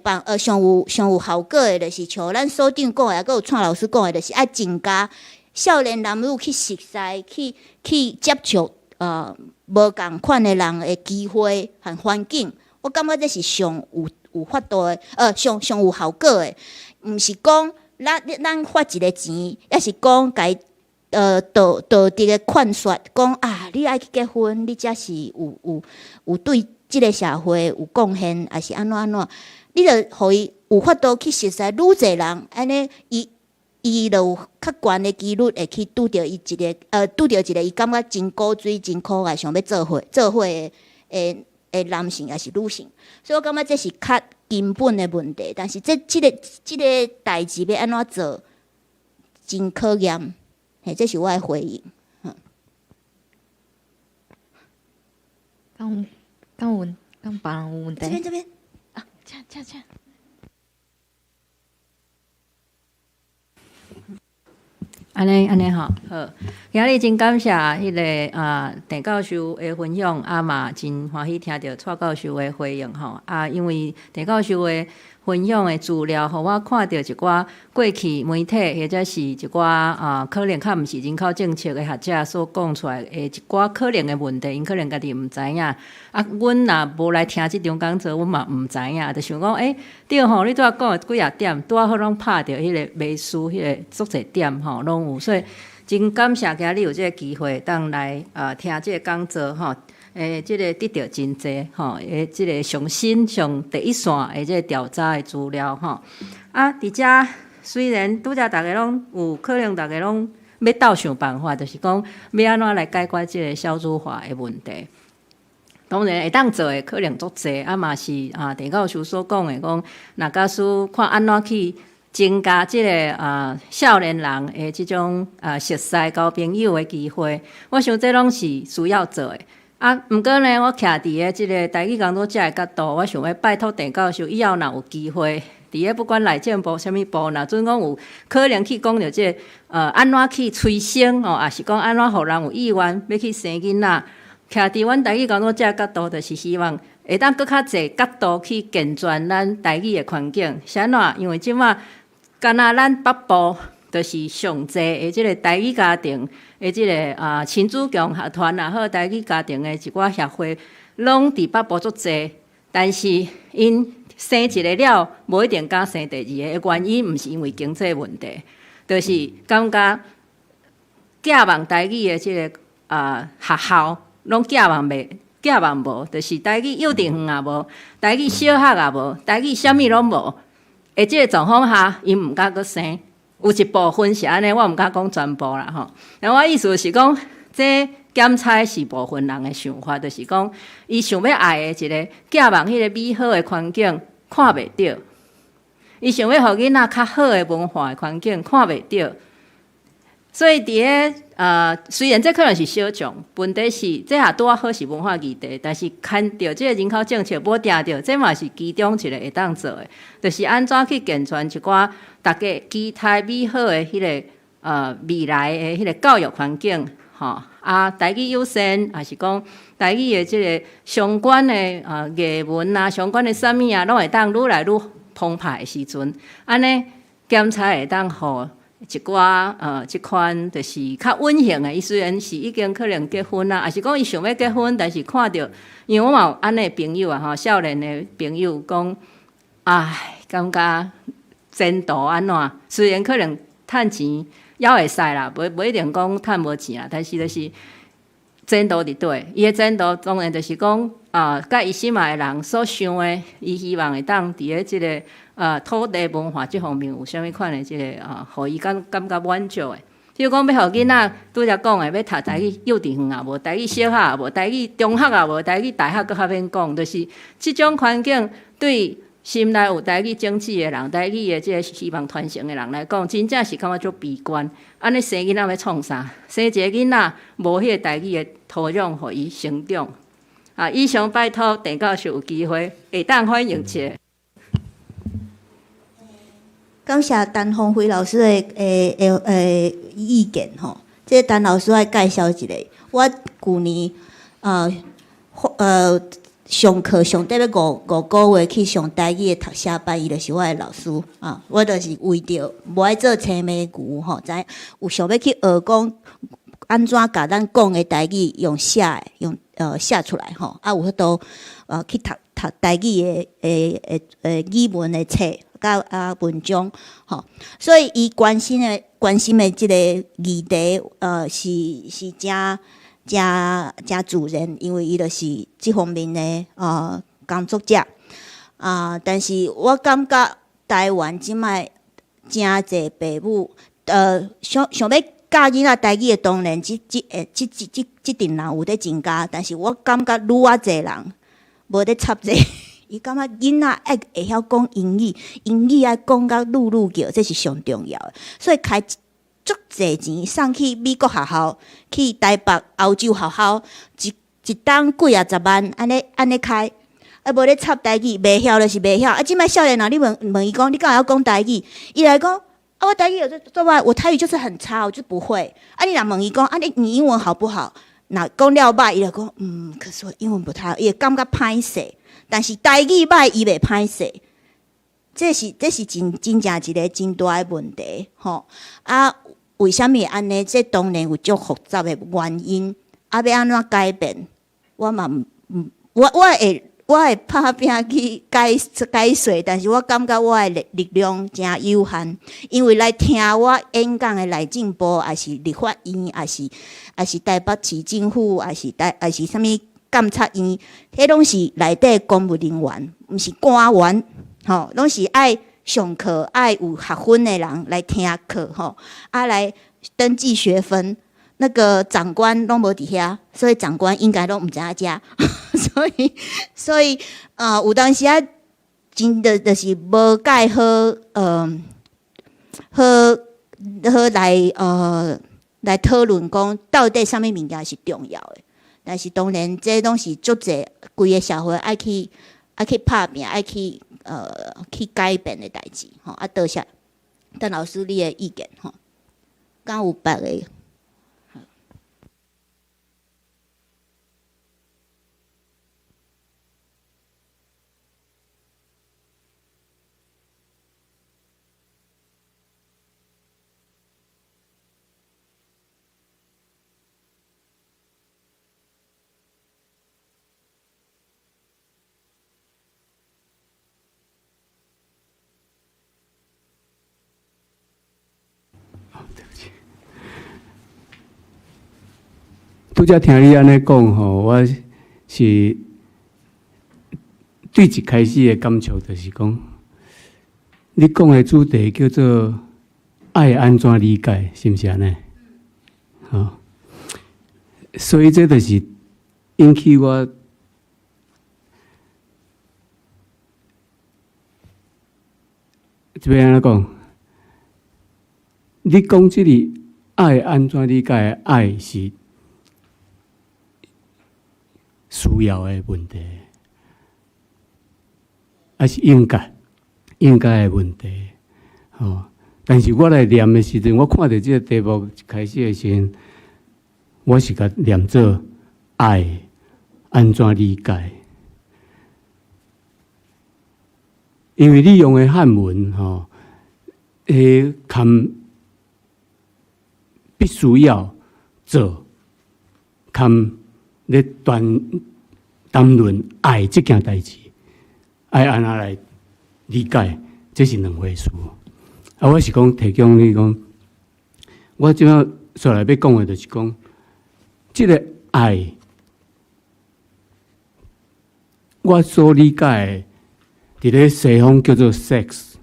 效果的，就是像咱所长讲的，还有蔡老师讲的，就是爱增加少年男女去熟悉、去接触无共款的人的机会和环境。我感觉这是上有法度的，上有效果的，毋是讲咱花一个钱，也是讲家道德的劝说，讲啊，你爱去结婚，你才是有对即个社会有贡献，还是安怎？你着互伊有法度去熟悉愈侪人，安尼伊就有较悬的几率会去拄着一个伊感觉真古锥、真可爱，想要做伙的男性还是女性，所以我感觉这是较根本的问题。但是即个代志要安怎做，真考验。嘿，这是我的回应。刚别人有问题？这边啊，这。安尼好，今日真感谢迄个陈教授的分享，嘛真欢喜听到蔡教授的回应吼。因为陈教授的分享的资料，互我看到一寡过去媒体或者是一寡可能较毋是人口政策的学者所讲出来的一寡可能的问题，因可能家己毋知影。阮若无来听即场讲座，阮嘛毋知影，就想讲对吼，你拄仔讲的几啊点，拄仔好拢拍着迄个迷思迄个足侪点吼，拢有，所以真感谢今日有即个机会，当来听即个讲座吼。即个得到真济吼，即个上新上第一线的即个调查的资料吼。伫遮虽然拄则大家拢有可能，大家拢要斗想办法，就是讲要安怎来解决即个少子化的问题。当然会当做的可能足济，嘛是陈教授所讲的，讲若假使看安怎去增加即个少年人的即种熟悉交朋友的机会，我想这拢是需要做的。毋过呢，我徛伫个即个台语工作者的角度，我想要拜托陈教授，以后若有机会，伫个不管内政部啥物部，若准讲有可能去讲着即个安怎去催生也是讲安怎互人有意愿要去生囡仔，徛伫阮台语工作者的角度，就是希望会当搁较侪角度去健全咱台语的环境。是安怎？因为即马敢若咱北部就是上济的即个台语家庭。即个亲子共学团也好，台语家庭的一寡协会，拢伫北部足济，但是因生一个了，无一定敢生第二个。原因毋是因为经济问题，就是感觉寄望台语的即个学校，拢寄望无，就是台语幼稚园也无，台语小学也无，台语啥物拢无。即个状况下，因毋敢搁生。有一部分是安尼，我毋敢讲全部啦吼。然后我意思是讲，这检测是部分人的想法，就是讲，伊想要爱的一个寄望迄个美好的环境看袂到，伊想要互囡仔较好的文化的环境看袂到。所以伫个虽然这可能是小众，问题是这也拄啊好是文化议题，但是看到这个人口政策无定着，这嘛是其中一个会当做的，就是安怎去健全一寡大家期待美好的迄个未来的迄个教育环境吼。台语优先，还是讲台语的即个相关的艺文相关的啥物拢会当愈来愈澎湃的时阵，安尼检查会当互一寡即款就是较稳定的，伊虽然是已经可能结婚还是讲伊想要结婚，但是看到，因为我嘛有安尼朋友少年的朋友讲，感觉前途安怎？虽然可能趁钱也会使啦，无一定讲趁无钱啦，但是就是前途伫倒，伊的前途当然就是讲甲伊心爱的人所想的，伊希望会当伫咧即个土地文化即方面有啥物款的即个互伊感觉满足的。譬如讲要互囡仔拄则讲的，要读台语幼稚园也无，台语小学也无，台语中学也无，台语大学搁较免讲，就是即种环境对心内有台语种子的人，台语的即个希望传承的人来讲，真正是感觉足悲观。安尼生囡仔要创啥？生一个囡仔无迄个台语的土壤，互伊成长。以上拜托陈教授有机会会当反映一下。感谢陈鸿辉老师的意见吼。这陈老师来介绍一下，我去年上课上底要五个月去上台语的读写班，伊就是我的老师啊。我就是为着无爱做青梅牛吼，知有想要去学讲安怎甲咱讲的台语用写的，用写出来吼。啊，有迄度去读台语的语文的册甲文章吼。所以伊关心的即个议题是真自然，因为伊就是即方面的工作者但是我感觉台湾即摆真侪父母想要教囡仔台语的，当然即阵人有在增加，但是我感觉愈啊侪人无在插这，伊感觉囡仔会晓讲英语，英语爱讲甲噜叫，这是上重要的，所以开足侪钱送去美国学校，去台北、欧洲学校，一档几啊十万，安尼开，无咧插台语，袂晓就是袂晓。即摆少年人，你问伊讲，你敢会晓讲台语？伊来讲，我台语有做外，我台语就是很差，我就不会。你若问伊讲，你英文好不好？若讲了歹，伊就讲，可是我英文不太好，伊会感觉歹势。但是台语歹，伊袂歹势。这是真正一个真大的问题，吼为什么安尼？这当然有足复杂的原因。要安怎改变？我会拍拼去解说，但是我感觉我的力量真有限。因为来听我演讲的内政部，还是立法院，还是台北市政府，还是啥物监察院，迄拢是内底公务人员，毋是官员，吼，拢是爱上课爱有学分的人来听课吼，来登记学分。那个长官拢无伫遐，所以长官应该拢毋知影遮，所以有当时真的就是无介好来讨论讲到底啥物物件是重要的。但是当然，这拢是足济规个社会爱去拍拼，爱去改变的代志吼。多谢邓老师你的意见吼。敢有别个？拄则听你安尼讲吼，我是对一开始的感触就是讲，你讲的主题叫做爱安怎理解，是毋是安尼？所以这就是引起我这边安怎讲？你讲这里爱安怎理解的爱是需要的问题，还是应该的问题？但是我来念的时阵，我看到这个题目开始的时候，我是甲念做爱安怎理解？因为你用的汉文含必须要做含。咧谈论爱这件代志，爱安怎来理解，这是两回事。我是讲提供你讲，我即摆所来要讲的，就是讲，这个爱，我所理解的，伫咧西方叫做 sex，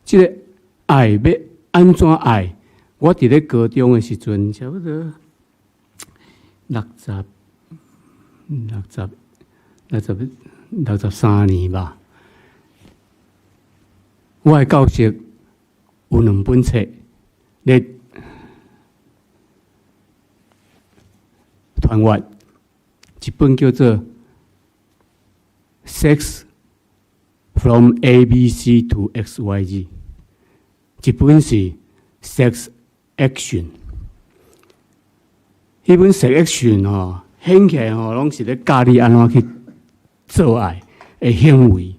这个爱要安怎爱？我伫咧高中的时阵，差不多63年吧。我的教室有2本册，咧传阅，一本叫做《Sex from ABC to XYZ， 一本是 Sex Action。迄本 Sex Action 吼，显起来吼，拢是咧教你安怎去做爱的行为。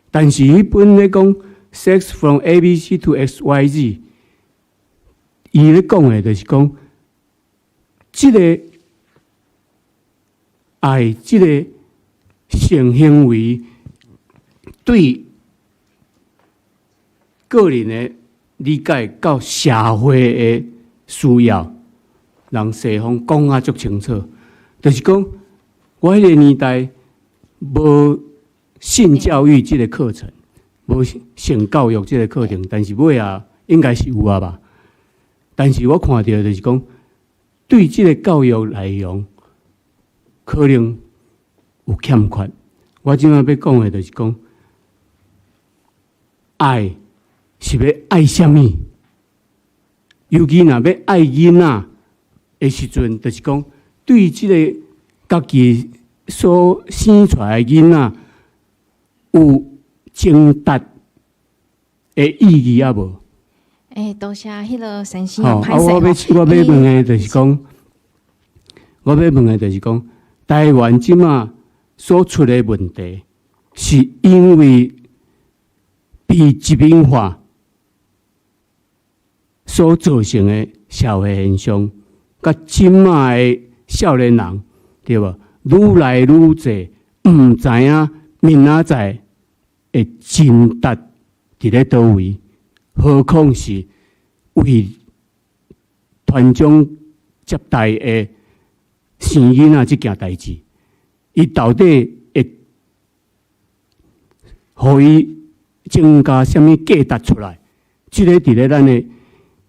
但是迄本咧讲 Sex from ABC to XYZ， 伊咧讲的就是讲，即个爱，即个性行为对个人的理解到社会的需要，人西方讲啊足清楚，就是讲我迄个年代无性教育即个课程，无性教育即个课程，但是尾啊应该是有啊吧。但是我看到就是讲，对即个教育内容可能有欠缺。我即摆要讲的就是讲，爱是要爱什么？尤其若要爱囡仔的时阵，就是讲对即个家己所生出来的囡仔有正达的意义啊无？多谢迄个先生好，歹势我要问的就是讲，台湾即马所出的问题，是因为被殖民化所造成的社会现象，甲即马的少年人，对吧？愈来愈侪，毋知影明仔载会真达伫咧倒位，何况是为团长接待的生囡仔即件代志，伊到底会互伊增加什么价值出来？即个伫咧咱的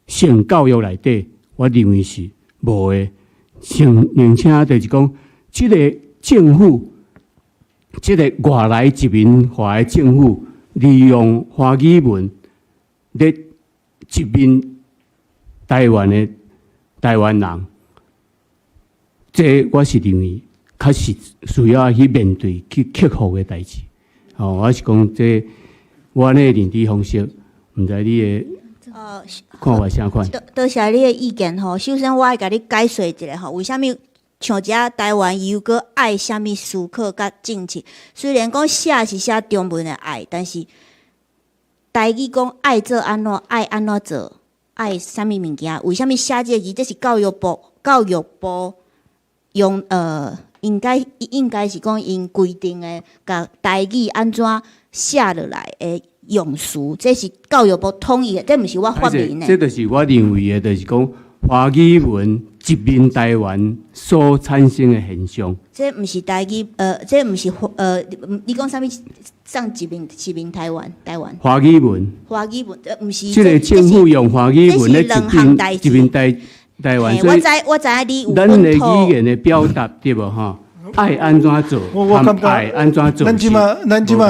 性教育内底，我认为是无的。并且就是讲，即个政府，即个外来殖民化的政府，利用华语文咧殖民台湾的台湾人，这我是认为，确实需要去面对、去克服的代志。我是讲这我呢认知方式，毋知你的看法啥款？多谢你的意见吼。首先，我爱甲你解说一下吼，为虾米像遮台湾又搁爱虾米思考甲政策？虽然讲写是写中文的爱，但是台语讲爱做安怎，爱安怎做，爱啥物物件？为虾米写这个字？这是教育部用应该是讲因规定的，甲台语安怎写落来的用词，这是教育部统一的，这毋是我发明的。这就是我认为的，就是讲华语文殖民台湾所产生的现象。这毋是台语，这毋是你讲啥物？上殖民台湾。华语文，毋是。这个政府用华语文咧殖民台湾，所以我知影你有咱的语言的表达对无吼？爱安怎做？我感觉爱安怎做？咱即马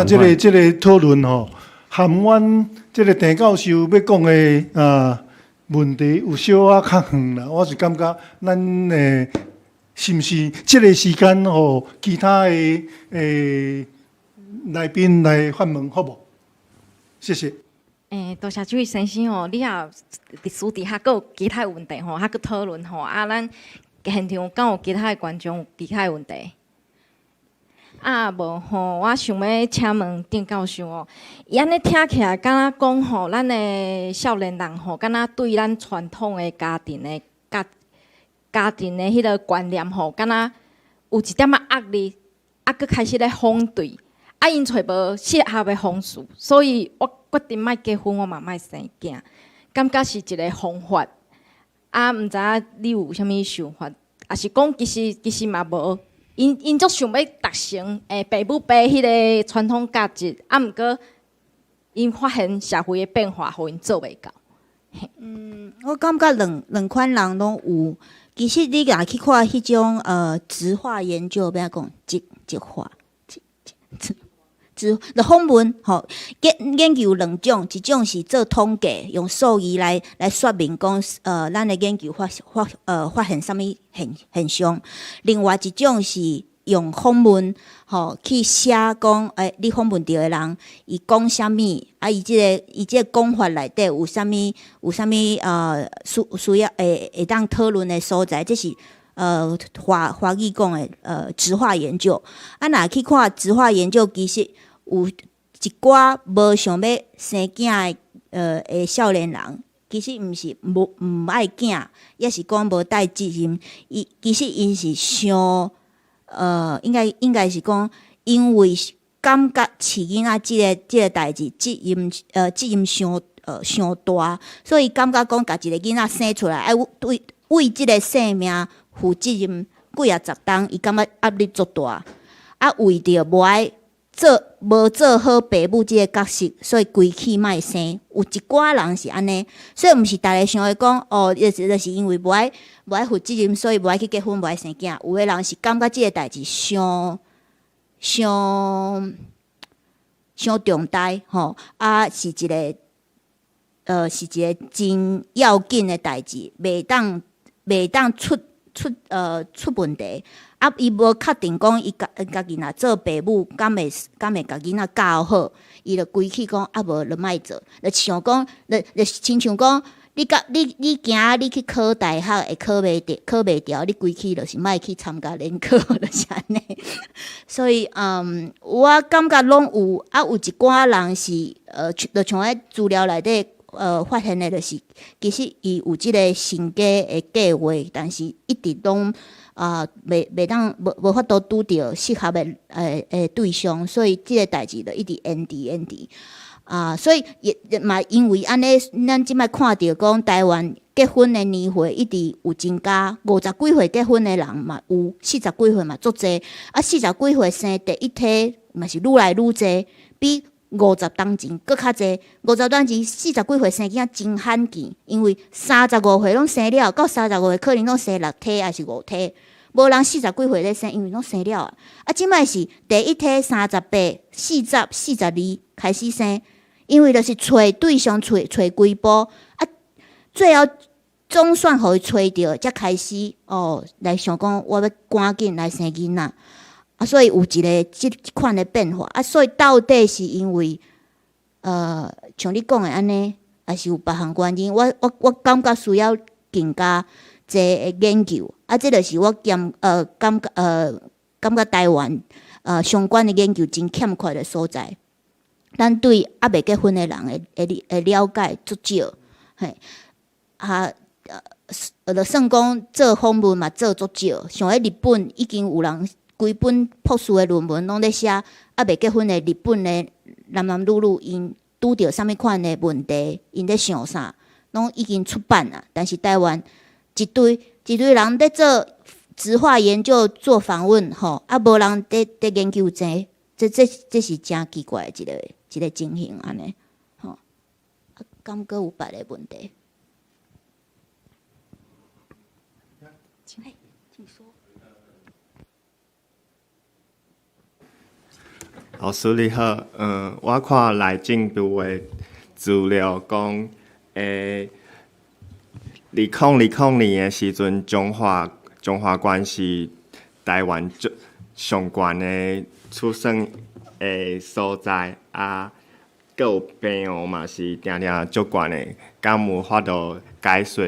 这个讨论吼，含阮这个陈教授要讲的问题有小可较远啦。我是感觉咱是毋是这个时间吼，其他的来宾来发问好无？谢谢。多谢这位先生吼，你也私底下佫有其他问题吼，还佫讨论吼，咱现场敢有其他的观众有其他的问题？无吼，我想要请问郑教授哦，伊安尼听起来，敢若讲吼，咱的少年人吼，敢若对咱传统的家庭的迄个观念吼，敢若有一点仔压力，佫开始咧反对，因找无适合的方式，所以我决定莫结婚，我嘛莫生囝，感觉是一个方法。毋知影你有啥物想法？也是讲其实嘛无，因足想要达成爸母爸迄个传统价值，毋过因发现社会的变化，互因做袂到。我感觉两款人拢有。其实你若去看迄种质化研究，要讲质化。访问吼，研究两种，一种是做统计，用数字来说明讲，咱的研究发现啥物现象；另外一种是用访问去写讲，你访问到的人，伊讲啥物，伊即个讲法内底有啥物需要会当讨论的所在，这是华语讲的质化研究。若去看质化研究，其实有一寡无想要生囝的少年人，其实毋是毋爱囝，也是讲无带责任。其实因是伤应该是讲，因为感觉饲囡仔即个代志责任伤大，所以感觉讲，家一个囡仔生出来，爱为即个生命负责任几啊十冬，伊感觉压力足大，为着无做好爸母即个角色，所以规气莫生。有一寡人是安尼，所以毋是逐个想会讲就是因为无爱负责任，所以无爱去结婚，无爱生囝。有诶人是感觉即个代志伤重大是一个真要紧诶代志，袂当出问题。伊无确定讲伊家己若做爸母，敢会甲囡仔教好，伊就规气讲无就莫做，就想讲，就亲像讲，你惊你去考大学会考袂调，你规气就是莫去参加联考，就是安尼。所以我感觉拢有有一寡人是就像喺资料内底发现的，就是其实伊有即个成家的计划，但是一直拢袂当无法度拄着适合的对象，所以即个代志就一直延迟所以也嘛因为安尼，咱即摆看到讲台湾结婚的年岁一直有增加，50几岁结婚的人嘛有，40几岁嘛足济，40几岁生第一胎嘛是愈来愈济，比50当前搁较济。50当前40几岁生囝真罕见，因为35岁拢生了，到35岁可能拢生6胎还是5胎，无人40几岁咧生，因为拢生了即摆是第一胎38、40、42开始生，因为就是找对象找几步最后总算互伊找着，才开始来想讲我要赶紧来生囡仔所以有一个即款的变化所以到底是因为像你讲的安尼，还是有别项原因？我感觉需要更加济的研究这就是我感觉台湾相关的研究真欠缺的所在。咱对未结婚的人的了解足少，就算讲做访问嘛做足少，像喺日本已经有人规本博士的论文拢咧写未结婚的日本的男女因拄着啥物款的问题，因咧想啥，拢已经出版了。但是台湾一堆人咧做质化研究做访问无人咧研究这是真奇怪的一个情形安尼敢阁有别的问题？老师你好，我看内政部的资料讲，2020年的时阵，中华关是台湾上悬的出生的所在阁有病亡嘛是定足悬的，敢有法度解说？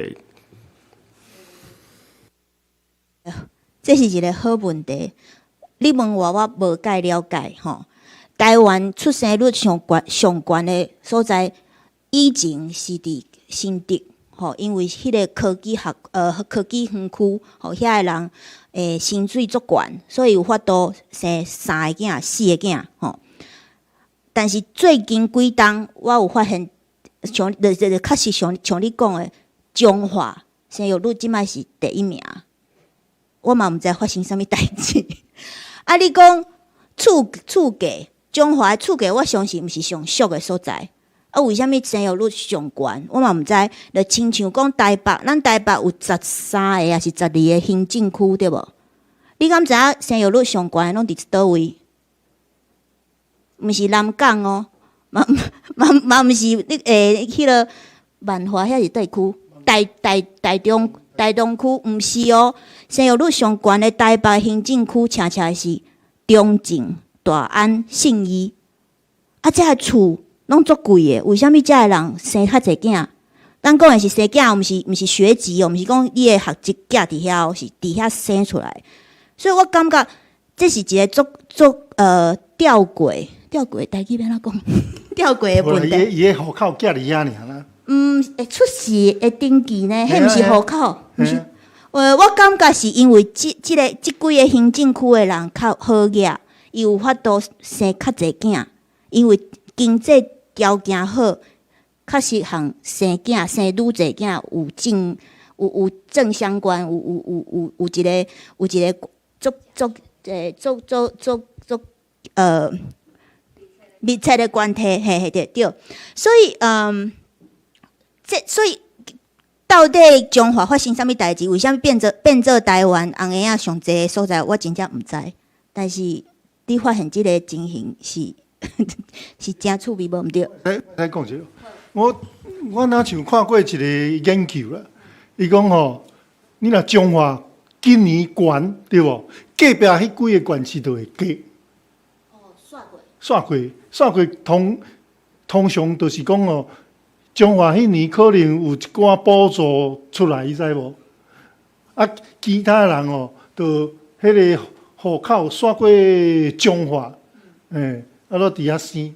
这是一个好问题。你问我无介了解台湾出生率上悬的所在，以前是伫新竹因为迄个科技园区遐个人薪水足悬，所以有法度生3个囝、4个囝但是最近几冬，我有发现，确实像你讲的，中华生育率即摆是第1名。我嘛毋知发生啥物代志。你讲厝价，中华的厝价，我相信毋是上俗的所在。为虾米生育率上悬？我嘛毋知。就亲像讲台北，咱台北有13个还是12个行政区，对无？你敢知影生育率上悬拢伫倒位？毋是南港嘛毋是迄个万华遐是地区，台台东区毋是哦，生育率上悬的台北行政区，恰恰是中正、大安、信义。啊，遮个厝拢足贵的，为虾米遮个人生较侪囝？咱讲的是生囝，毋是学籍哦，毋是讲你的学籍囝伫遐，是伫遐生出来。所以我感觉这是一个足吊诡台语要安怎讲？吊诡的问题。伊的户口寄伫遐尔啦。会出世的登记呢？迄毋是户口，毋是。我感觉是因为即几个行政区的人较好业，伊有法度生较侪囝，因为经济条件好，较适合生囝，生愈侪囝有正相关，有一个密切的关系，嘿对。所以所以到底中华发生啥物代志？为虾米变做台湾红婴仔上侪的所在？我真正毋知。但是你发现即个情形是是真趣味，无毋对？来讲一下，我若像看过一个研究啦，伊讲吼，你若中华今年悬对无？隔壁迄几个县市都会过。煞过通常就是讲哦，中华迄年可能有一寡补助出来，你知无？啊，其他人哦，就迄个户口煞过中华，啊，落伫遐生，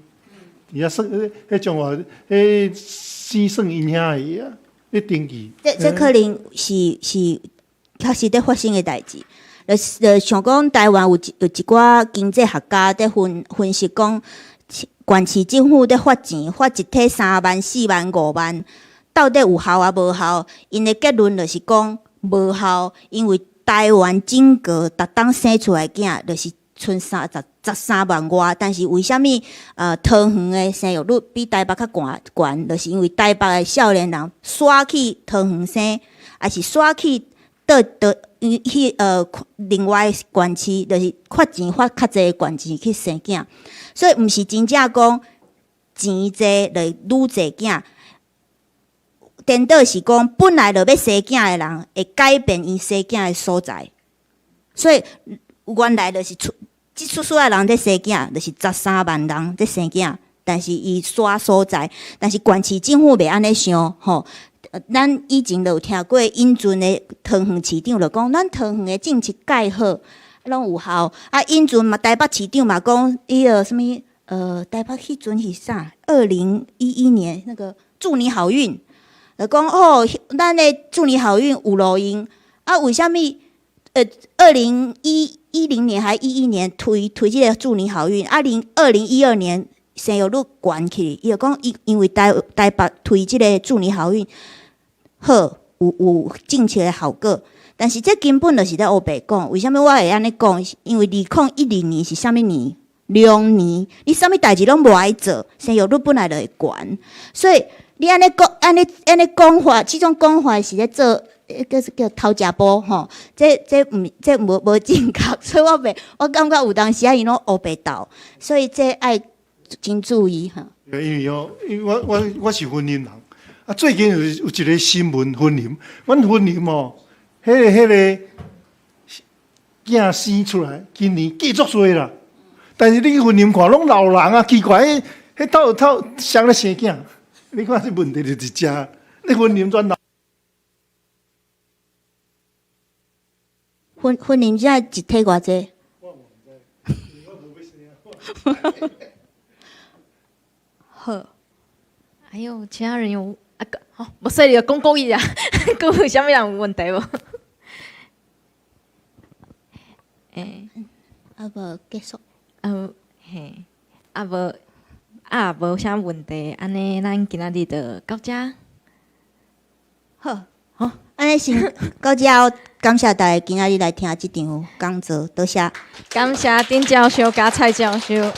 伫遐算迄中华迄生算因遐个啊，迄登记。这可能是确实在发生的代志。就想讲台湾有一寡经济学家在分析讲，县市政府在发钱，发一体3万、4万、5万，到底有效啊无效？因的结论就是讲无效，因为台湾整个逐当生出来囝就是剩13万外，但是为虾米桃园的生育率比台北较悬？就是因为台北的少年人刷去桃园生，还是刷去另外县市，就是发钱发较济县市去生囝，所以毋是真正讲钱济就愈济囝，颠倒是讲本来就要生囝的人会改变伊生囝的所在，所以原来就是即出的人在生囝，就是13万人在生囝，但是伊刷所在，但是县市政府袂安尼想吼。咱以前就有听过英俊的桃园市长就讲，咱桃园的政策介好，拢有效。啊，英俊嘛，台北市长嘛讲，伊个什物台北迄阵是啥？2011年那个祝你好运，就讲哦，咱的祝你好运有路用。啊，为虾米2010年还11年推即个祝你好运，2012年生育率悬起，伊就讲因为台北推即个祝你好运。好，有政策的效果，但是这根本就是在黑白讲。为什么我会安尼讲？因为2012年是啥物年？2年，你啥物代志拢无爱做，生育率本来就会悬。所以你安尼讲法，即种讲法是咧做，叫偷食步吼。这无正确，所以我感觉有当时啊，伊拢黑白斗，所以这爱真注意哈。因为我是婚姻人。啊，最近有一个新闻婚姻，阮婚姻哦，迄个囝生出来，今年计足多啦。但是你婚姻看拢老人啊，奇怪，迄透谁咧生囝？你看这问题就是遮，你婚姻转老。婚姻现在一体偌济？好，还有其他人有？好，无说你就讲一下，各位啥物人有问题无？无结束。嘿，无啥问题，安尼咱今仔日就到遮。好，安尼先到遮，感谢大家今仔日来听即场讲座，多谢。感谢丁教授加蔡教授。